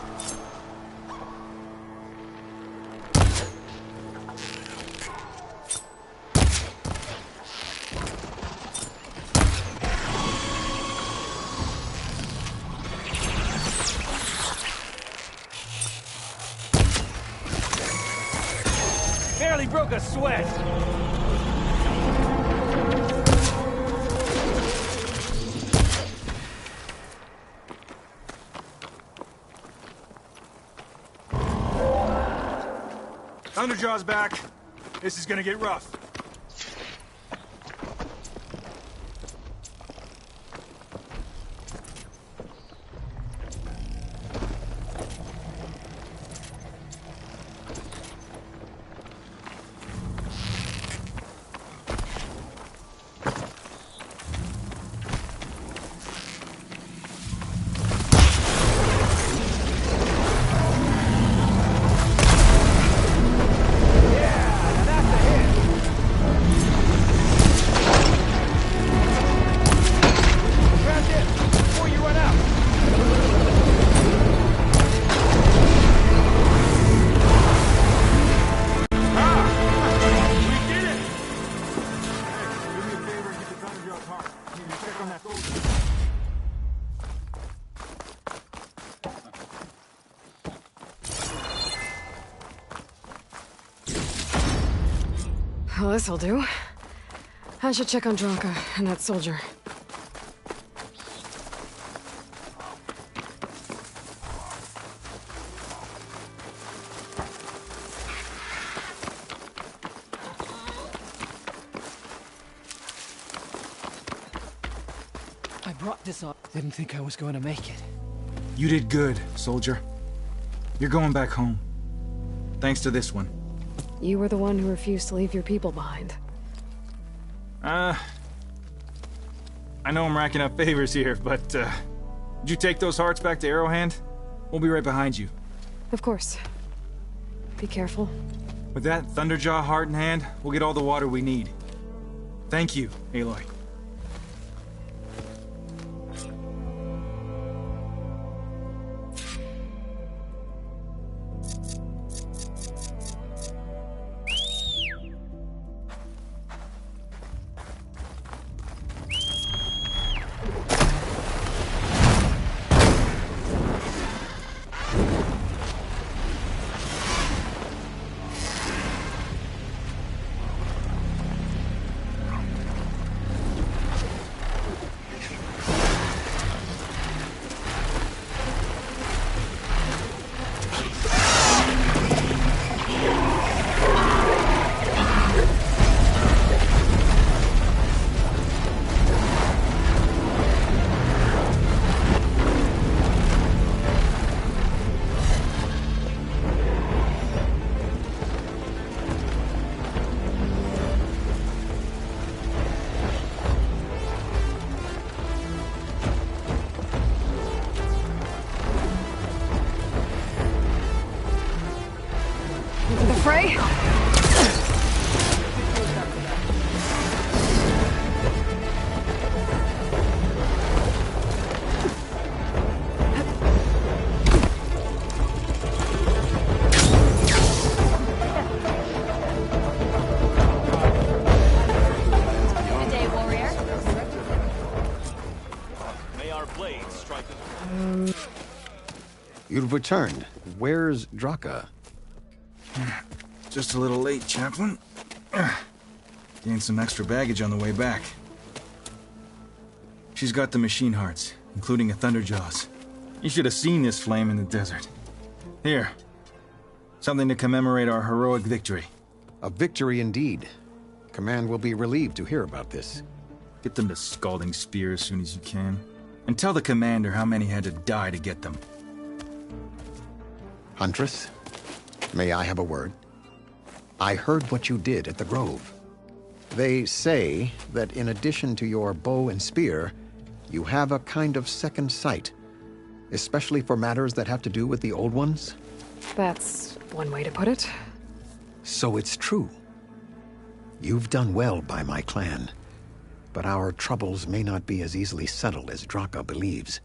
Barely broke a sweat. Thunderjaw's back. This is gonna get rough. Well, this'll do. I should check on Draka and that soldier. I brought this up. Didn't think I was going to make it. You did good, soldier. You're going back home. Thanks to this one. You were the one who refused to leave your people behind. I know I'm racking up favors here, but, did you take those hearts back to Arrowhand? We'll be right behind you. Of course. Be careful. With that Thunderjaw heart in hand, we'll get all the water we need. Thank you, Aloy. Frey? Good day, warrior. May our blades strike You've returned. Where's Draka? Just a little late, Chaplain. Gained some extra baggage on the way back. She's got the machine hearts, including a Thunderjaws. You should have seen this flame in the desert. Here. Something to commemorate our heroic victory. A victory indeed. Command will be relieved to hear about this. Get them to Scalding Spear as soon as you can. And tell the commander how many had to die to get them. Huntress, may I have a word? I heard what you did at the Grove. They say that in addition to your bow and spear, you have a kind of second sight, especially for matters that have to do with the Old Ones. That's one way to put it. So it's true. You've done well by my clan, but our troubles may not be as easily settled as Draka believes.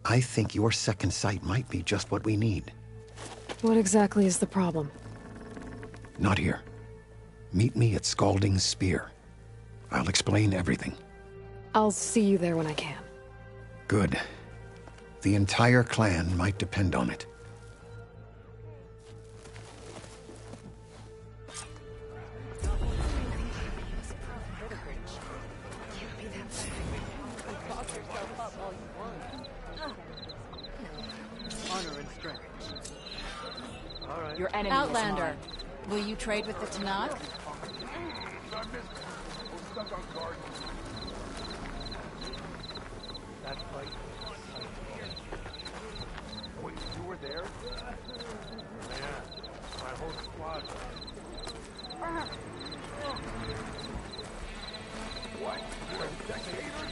I think your second sight might be just what we need. What exactly is the problem? Not here. Meet me at Scalding Spear. I'll explain everything. I'll see you there when I can. Good. The entire clan might depend on it. Your enemy Outlander, will you trade with the Tanakh? Wait, you were there? Man, my whole squad. What? You're a dictator?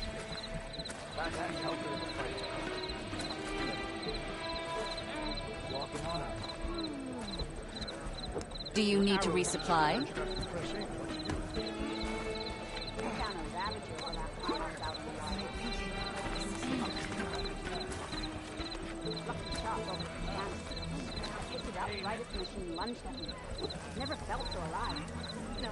That helped in the fight. Walking on out. Do you need to resupply? Never felt so alive. No.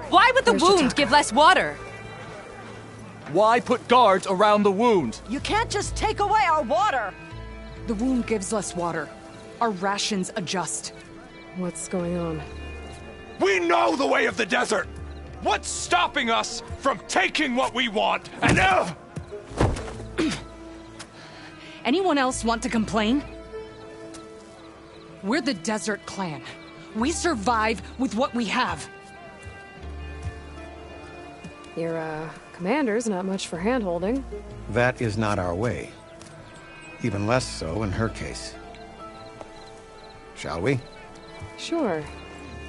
Why would the Where's wound Jataka? give less water? Why put guards around the wound? You can't just take away our water! The wound gives less water. Our rations adjust. What's going on? We know the way of the desert! What's stopping us from taking what we want and Anyone else want to complain? We're the Desert Clan. We survive with what we have. Your, commander's not much for hand-holding. That is not our way. Even less so in her case. Shall we? Sure.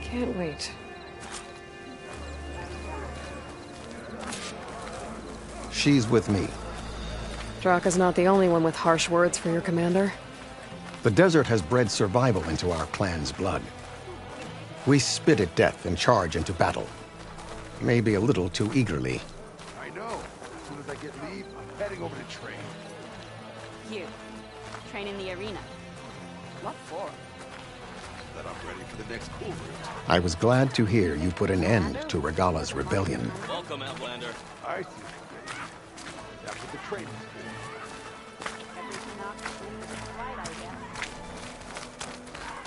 Can't wait. She's with me. Draka's not the only one with harsh words for your commander. The desert has bred survival into our clan's blood. We spit at death and charge into battle. Maybe a little too eagerly. I know. As soon as I get leave, I'm heading over to train. You. Train in the arena. What for? That I'm ready for the next cool route. I was glad to hear you put an end to Regala's rebellion. Welcome, Outlander. I see. That's what the training's for.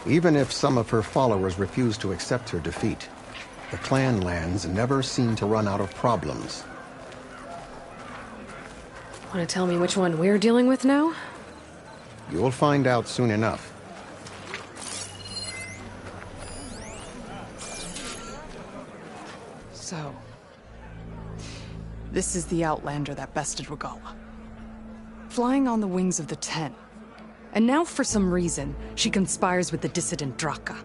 Even if some of her followers refuse to accept her defeat, the clan lands never seem to run out of problems. Want to tell me which one we're dealing with now? You'll find out soon enough. So, this is the Outlander that bested Regala. Flying on the wings of the Ten. And now, for some reason, she conspires with the dissident Draka.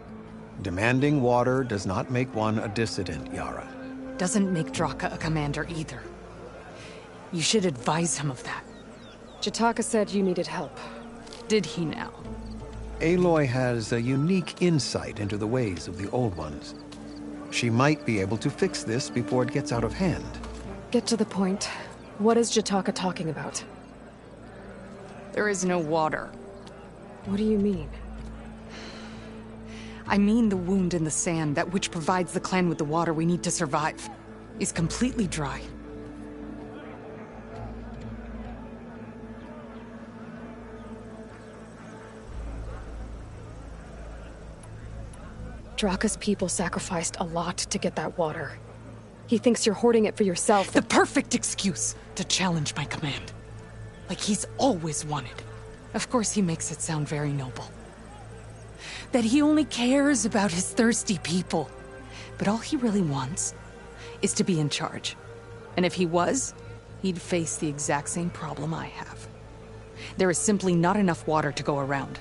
Demanding water does not make one a dissident, Yara. Doesn't make Draka a commander either. You should advise him of that. Jataka said you needed help. Did he now? Aloy has a unique insight into the ways of the Old Ones. She might be able to fix this before it gets out of hand. Get to the point. What is Jataka talking about? There is no water. What do you mean? I mean the wound in the sand, that which provides the clan with the water we need to survive, is completely dry. Draka's people sacrificed a lot to get that water. He thinks you're hoarding it for yourself. The perfect excuse to challenge my command. Like he's always wanted. Of course he makes it sound very noble. That he only cares about his thirsty people. But all he really wants is to be in charge. And if he was, he'd face the exact same problem I have. There is simply not enough water to go around.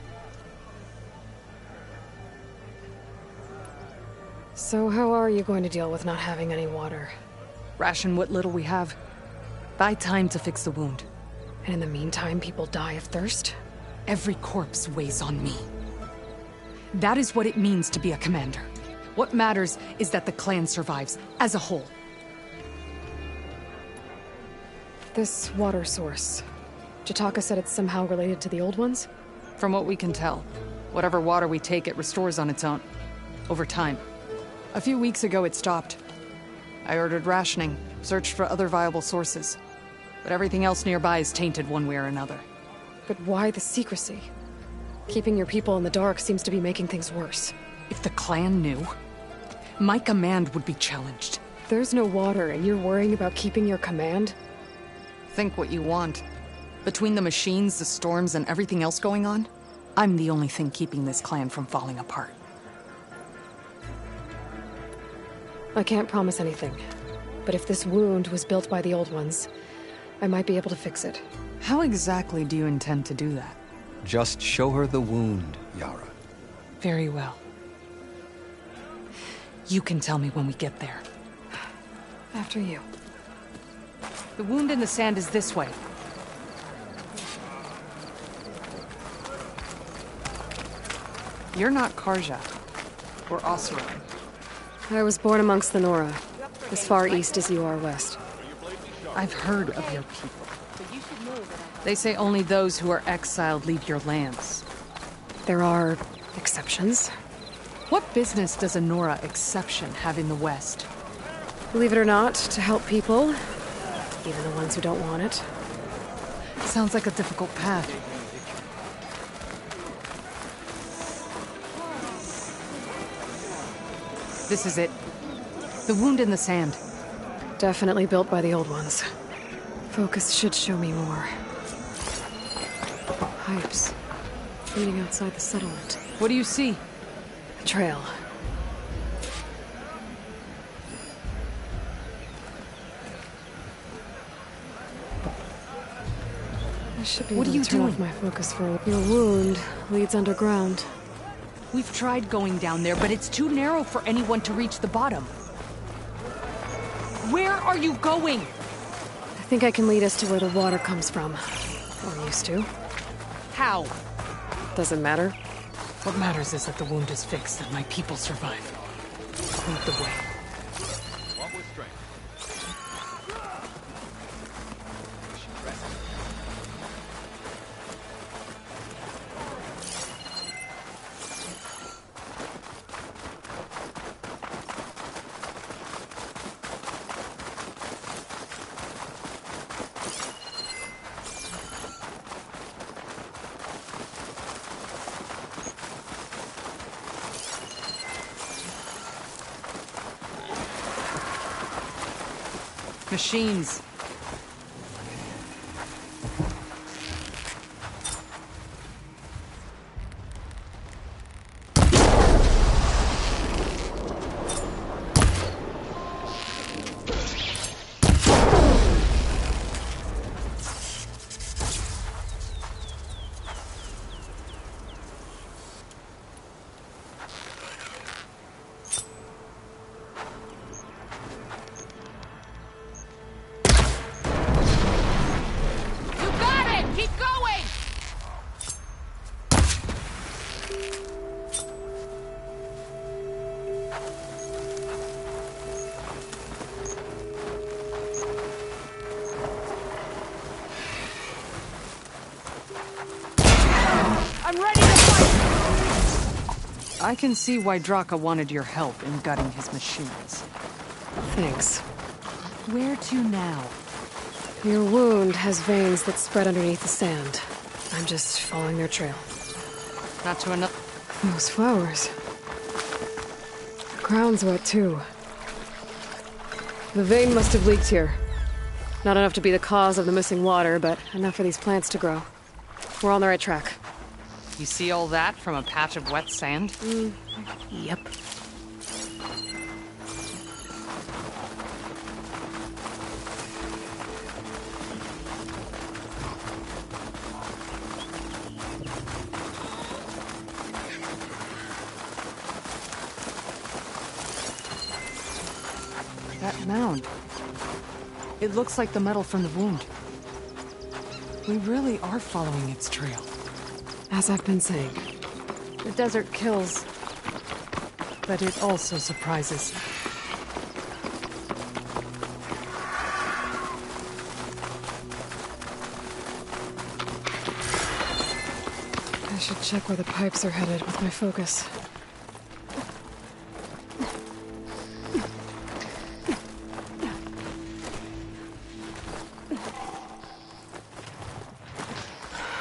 So how are you going to deal with not having any water? Ration what little we have. Buy time to fix the wound. And in the meantime, people die of thirst? Every corpse weighs on me. That is what it means to be a commander. What matters is that the clan survives, as a whole. This water source. Jataka said it's somehow related to the Old Ones? From what we can tell, whatever water we take, it restores on its own. Over time. A few weeks ago, it stopped. I ordered rationing, searched for other viable sources. But everything else nearby is tainted one way or another. But why the secrecy? Keeping your people in the dark seems to be making things worse. If the clan knew, my command would be challenged. There's no water and you're worrying about keeping your command? Think what you want. Between the machines, the storms, and everything else going on, I'm the only thing keeping this clan from falling apart. I can't promise anything. But if this wound was built by the Old Ones, I might be able to fix it. How exactly do you intend to do that? Just show her the wound, Yara. Very well. You can tell me when we get there. After you. The wound in the sand is this way. You're not Karja. Or Oseram. I was born amongst the Nora, as far east as you are west. I've heard of your people. They say only those who are exiled leave your lands. There are exceptions. What business does a Nora exception have in the West? Believe it or not, to help people, even the ones who don't want it. Sounds like a difficult path. This is it. The wound in the sand. Definitely built by the old ones. Focus should show me more. Pipes. Leading outside the settlement. What do you see? A trail. I should be able to turn off my focus for your wound leads underground. We've tried going down there, but it's too narrow for anyone to reach the bottom. Where are you going? I think I can lead us to where the water comes from. Or used to. How? Doesn't matter. What matters is that the wound is fixed and my people survive. Lead the way. Walk with strength. Machines. I'm ready to fight! I can see why Draka wanted your help in gutting his machines. Thanks. Where to now? Your wound has veins that spread underneath the sand. I'm just following their trail. Not to another... Those flowers. The ground's wet too. The vein must have leaked here. Not enough to be the cause of the missing water, but enough for these plants to grow. We're on the right track. You see all that from a patch of wet sand? Yep. That mound. It looks like the metal from the wound. We really are following its trail. As I've been saying, the desert kills, but it also surprises. I should check where the pipes are headed with my focus.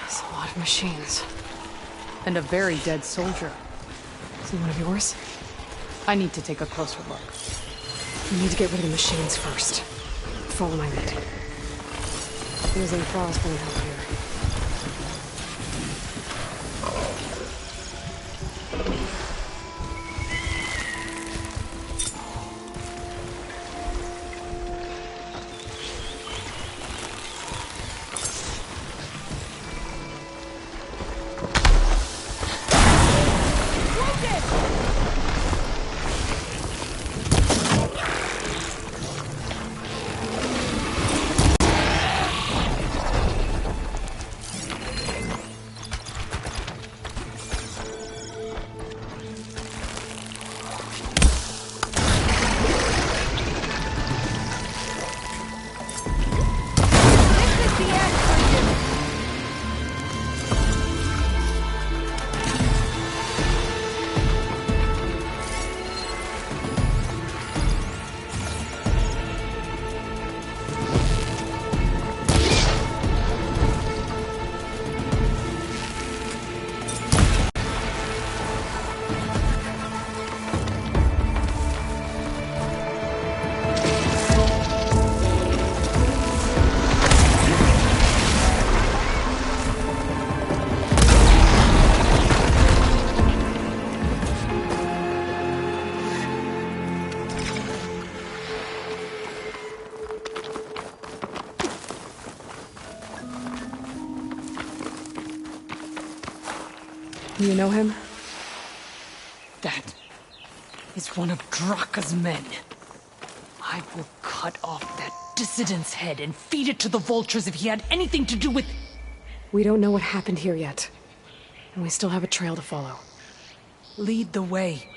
There's a lot of machines. And a very dead soldier. Is he one of yours? I need to take a closer look. We need to get rid of the machines first. Follow my lead. Using Frost won't help here. You know him? That is one of Draka's men. I will cut off that dissident's head and feed it to the vultures if he had anything to do with... We don't know what happened here yet. And we still have a trail to follow. Lead the way.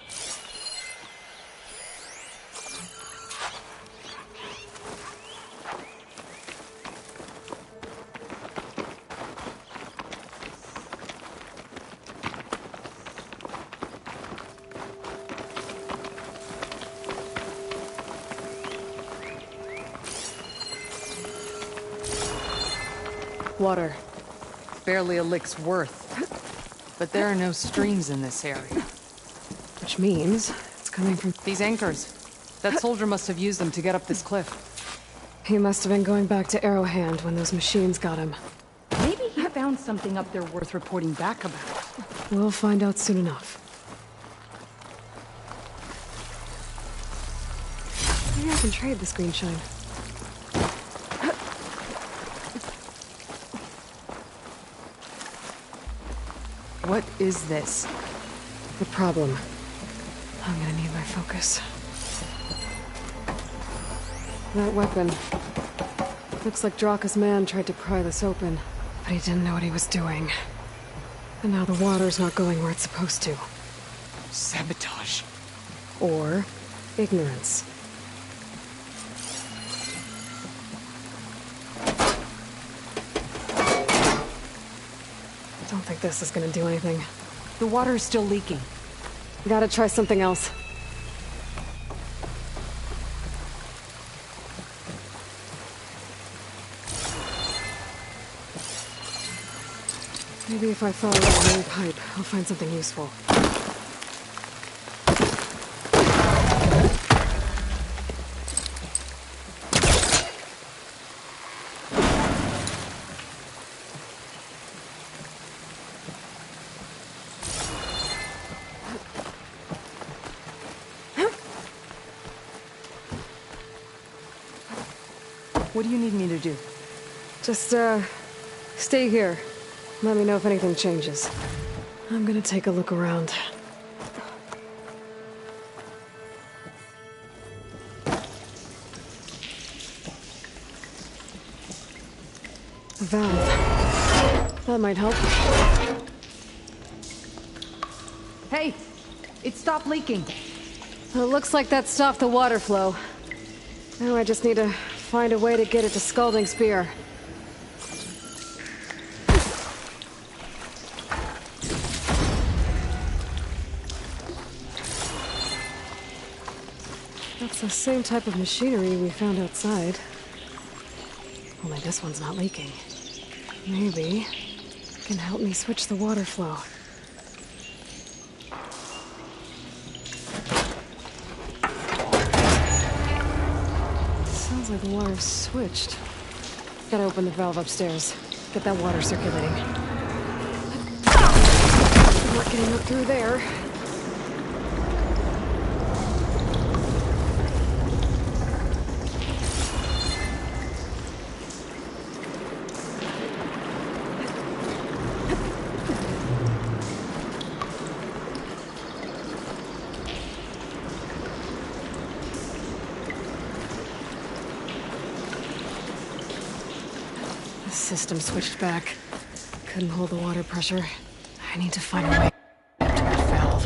Water. Barely a lick's worth. But there are no streams in this area. Which means it's coming from... These anchors. That soldier must have used them to get up this cliff. He must have been going back to Arrowhand when those machines got him. Maybe he found something up there worth reporting back about. We'll find out soon enough. Maybe I can trade this green shine. What is this? The problem. I'm gonna need my focus. That weapon. Looks like Draka's man tried to pry this open, but he didn't know what he was doing. And now the water's not going where it's supposed to. Sabotage. Or ignorance. Don't think this is gonna do anything. The water is still leaking. Gotta try something else. Maybe if I follow that main pipe, I'll find something useful. What do you need me to do? Just, stay here. Let me know if anything changes. I'm gonna take a look around. A valve. That might help. Hey! It stopped leaking! It looks like that stopped the water flow. Now I just need to find a way to get it to Scalding Spear. That's the same type of machinery we found outside. Only this one's not leaking. Maybe it can help me switch the water flow. Sounds like the water's switched. Gotta open the valve upstairs. Get that water circulating. Not getting up through there. System switched back. Couldn't hold the water pressure. I need to find a way to that valve.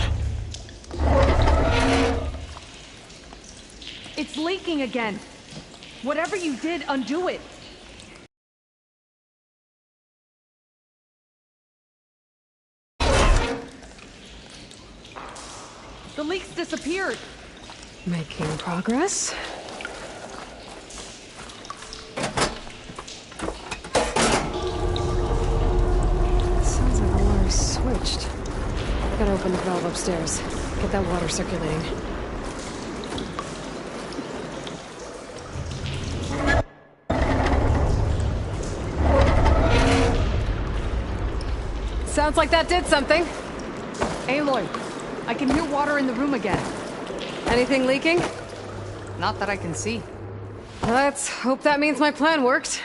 It's leaking again! Whatever you did, undo it! The leak's disappeared! Making progress. Switched. Gotta open the valve upstairs. Get that water circulating. Sounds like that did something. Aloy, I can hear water in the room again. Anything leaking? Not that I can see. Let's hope that means my plan worked.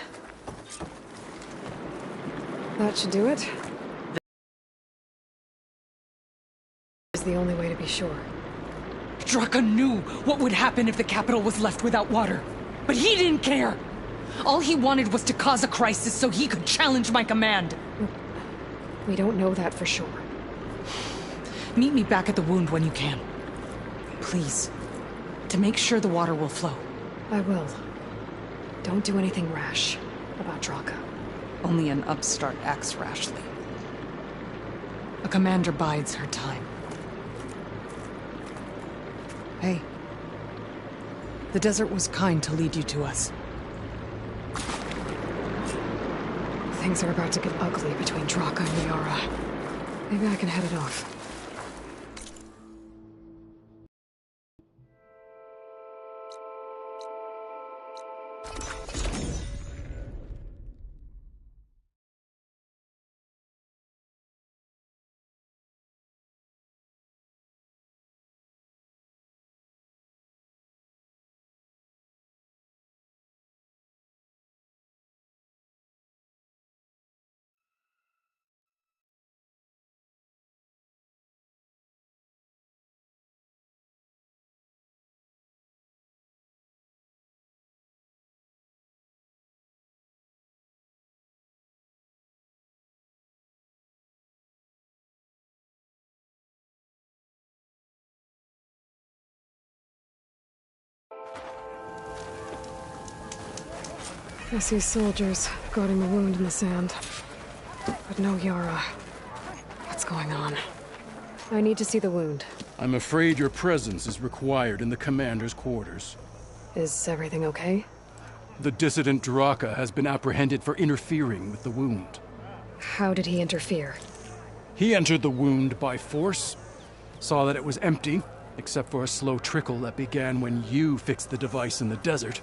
That should do it. the only way to be sure. Draka knew what would happen if the capital was left without water. But he didn't care! All he wanted was to cause a crisis so he could challenge my command. We don't know that for sure. Meet me back at the wound when you can. Please. To make sure the water will flow. I will. Don't do anything rash about Draka. Only an upstart acts rashly. A commander bides her time. Hey. The desert was kind to lead you to us. Things are about to get ugly between Draka and Yara. Maybe I can head it off. I see soldiers guarding the wound in the sand. But no Yara. What's going on? I need to see the wound. I'm afraid your presence is required in the commander's quarters. Is everything okay? The dissident Draka has been apprehended for interfering with the wound. How did he interfere? He entered the wound by force, saw that it was empty, except for a slow trickle that began when you fixed the device in the desert.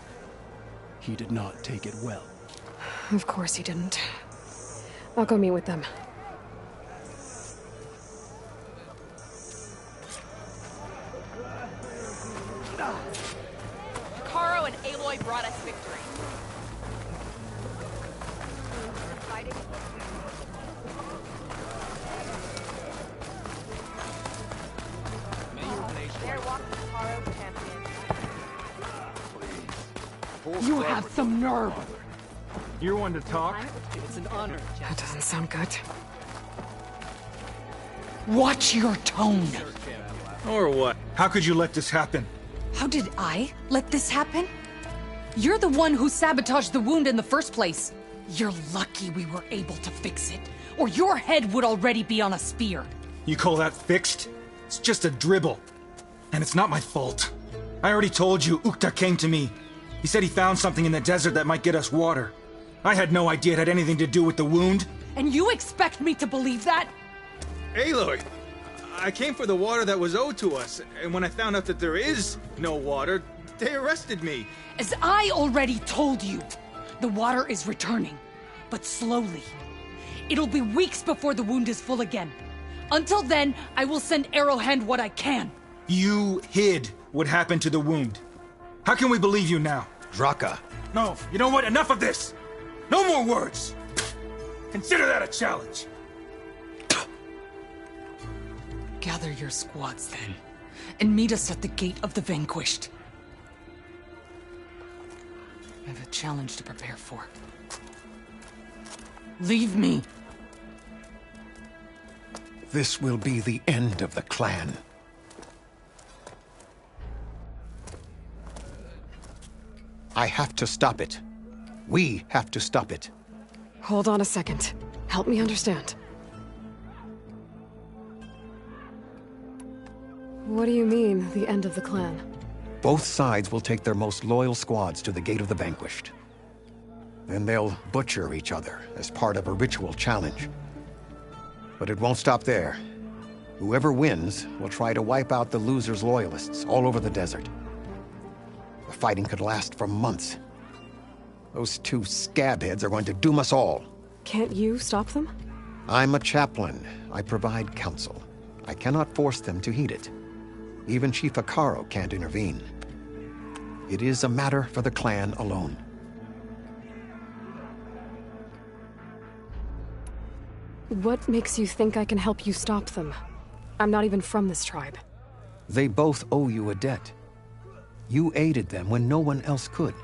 He did not take it well. Of course he didn't. I'll go meet with them. Caro and Aloy brought us victory. You have some nerve! You're one to talk? It's an honor. That doesn't sound good. Watch your tone! Or what? How could you let this happen? How did I let this happen? You're the one who sabotaged the wound in the first place. You're lucky we were able to fix it, or your head would already be on a spear. You call that fixed? It's just a dribble. And it's not my fault. I already told you, Ukta came to me. He said he found something in the desert that might get us water. I had no idea it had anything to do with the wound. And you expect me to believe that? Aloy, I came for the water that was owed to us, and when I found out that there is no water, they arrested me. As I already told you, the water is returning, but slowly. It'll be weeks before the wound is full again. Until then, I will send Arrowhand what I can. You hid what happened to the wound. How can we believe you now? Draka. No, you know what? Enough of this! No more words! Consider that a challenge! Gather your squads then, and meet us at the Gate of the Vanquished. I have a challenge to prepare for. Leave me! This will be the end of the clan. I have to stop it. We have to stop it. Hold on a second. Help me understand. What do you mean, the end of the clan? Both sides will take their most loyal squads to the Gate of the Vanquished. Then they'll butcher each other as part of a ritual challenge. But it won't stop there. Whoever wins will try to wipe out the loser's loyalists all over the desert. The fighting could last for months. Those two scabheads are going to doom us all. Can't you stop them? I'm a chaplain. I provide counsel. I cannot force them to heed it. Even Chief Hekarro can't intervene. It is a matter for the clan alone. What makes you think I can help you stop them? I'm not even from this tribe. They both owe you a debt. You aided them when no one else could.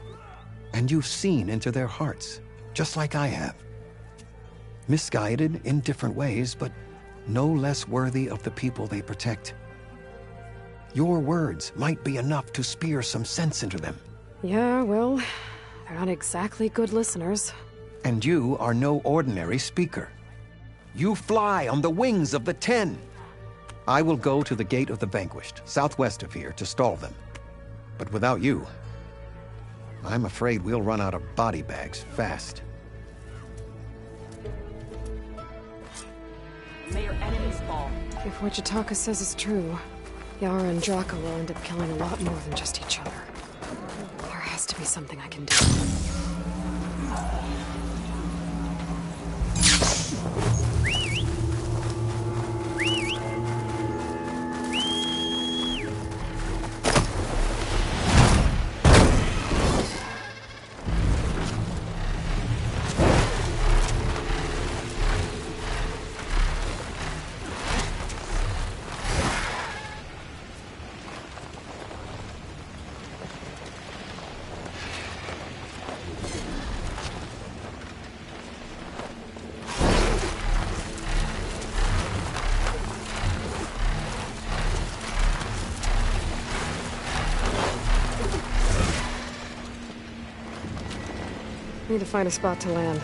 And you've seen into their hearts, just like I have. Misguided in different ways, but no less worthy of the people they protect. Your words might be enough to spear some sense into them. Yeah, well, they're not exactly good listeners. And you are no ordinary speaker. You fly on the wings of the 10. I will go to the Gate of the Vanquished, southwest of here, to stall them. But without you, I'm afraid we'll run out of body bags fast. May your enemies fall. If what Jataka says is true, Yara and Draka will end up killing a lot more than just each other. There has to be something I can do. Need to find a spot to land.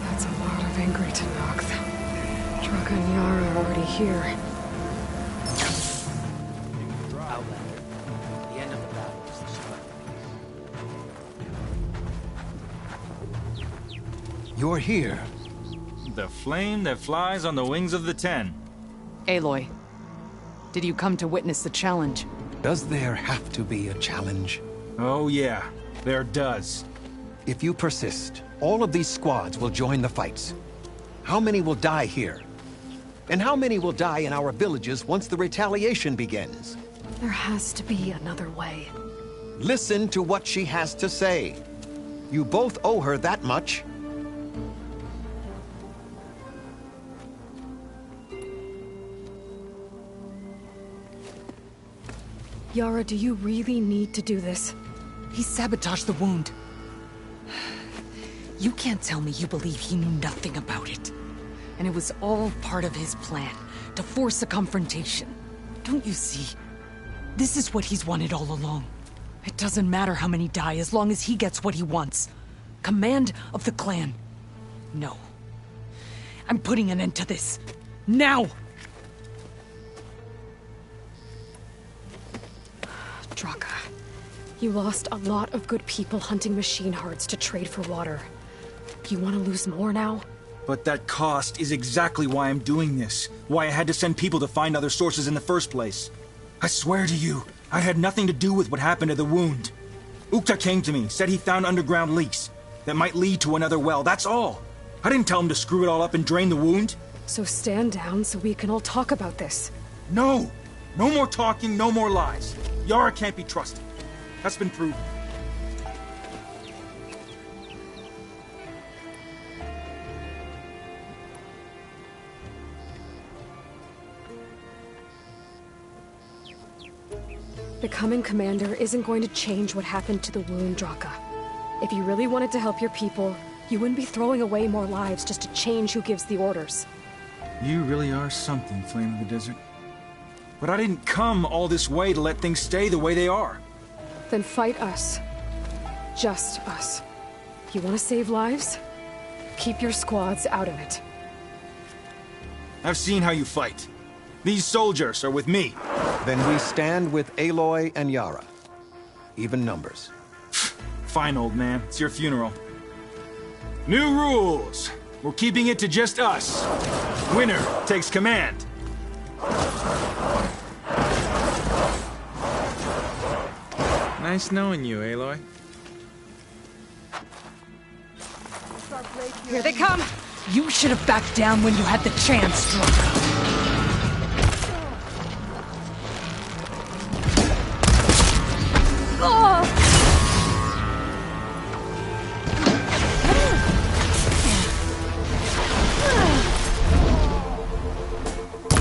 That's a lot of angry Tenakth. Draka and Yara are already here. You're here. The flame that flies on the wings of the 10. Aloy, did you come to witness the challenge? Does there have to be a challenge? Oh yeah, there does. If you persist, all of these squads will join the fights. How many will die here? And how many will die in our villages once the retaliation begins? There has to be another way. Listen to what she has to say. You both owe her that much. Yara, do you really need to do this? He sabotaged the wound. You can't tell me you believe he knew nothing about it. And it was all part of his plan, to force a confrontation. Don't you see? This is what he's wanted all along. It doesn't matter how many die as long as he gets what he wants. Command of the clan. No. I'm putting an end to this. Now! Draka, you lost a lot of good people hunting machine hearts to trade for water. You want to lose more now? But that cost is exactly why I'm doing this. Why I had to send people to find other sources in the first place. I swear to you, I had nothing to do with what happened to the wound. Ukta came to me, said he found underground leaks that might lead to another well, that's all. I didn't tell him to screw it all up and drain the wound. So stand down so we can all talk about this. No! No more talking, no more lies. Yara can't be trusted. That's been proven. Becoming commander isn't going to change what happened to the wound, Draka. If you really wanted to help your people, you wouldn't be throwing away more lives just to change who gives the orders. You really are something, Flame of the Desert. But I didn't come all this way to let things stay the way they are. Then fight us. Just us. You want to save lives? Keep your squads out of it. I've seen how you fight. These soldiers are with me. Then we stand with Aloy and Yara. Even numbers. Fine, old man. It's your funeral. New rules. We're keeping it to just us. Winner takes command. Nice knowing you, Aloy. Here they come! You should have backed down when you had the chance, Draco.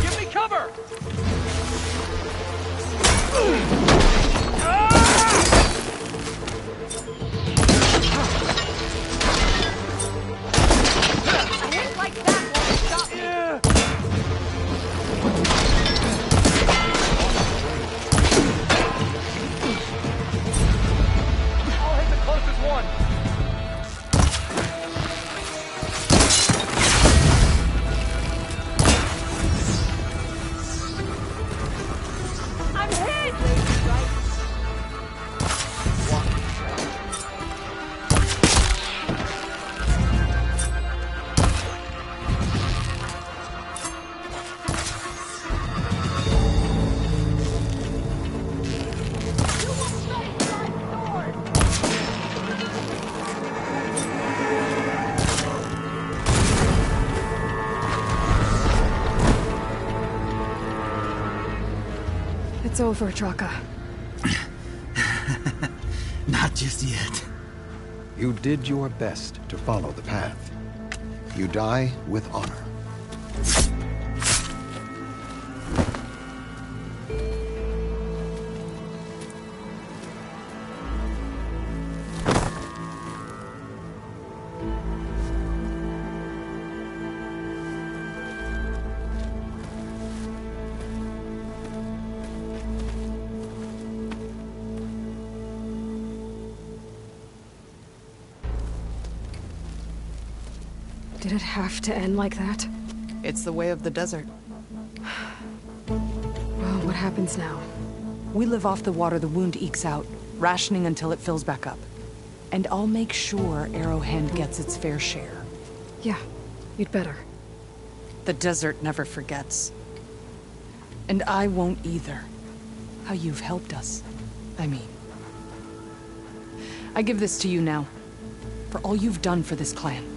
Give me cover! It's over, Draka. Not just yet. You did your best to follow the path. You die with honor. Did it have to end like that? It's the way of the desert. Well, what happens now? We live off the water the wound ekes out, rationing until it fills back up. And I'll make sure Arrowhand gets its fair share. Yeah, you'd better. The desert never forgets. And I won't either. How you've helped us, I mean. I give this to you now, for all you've done for this clan.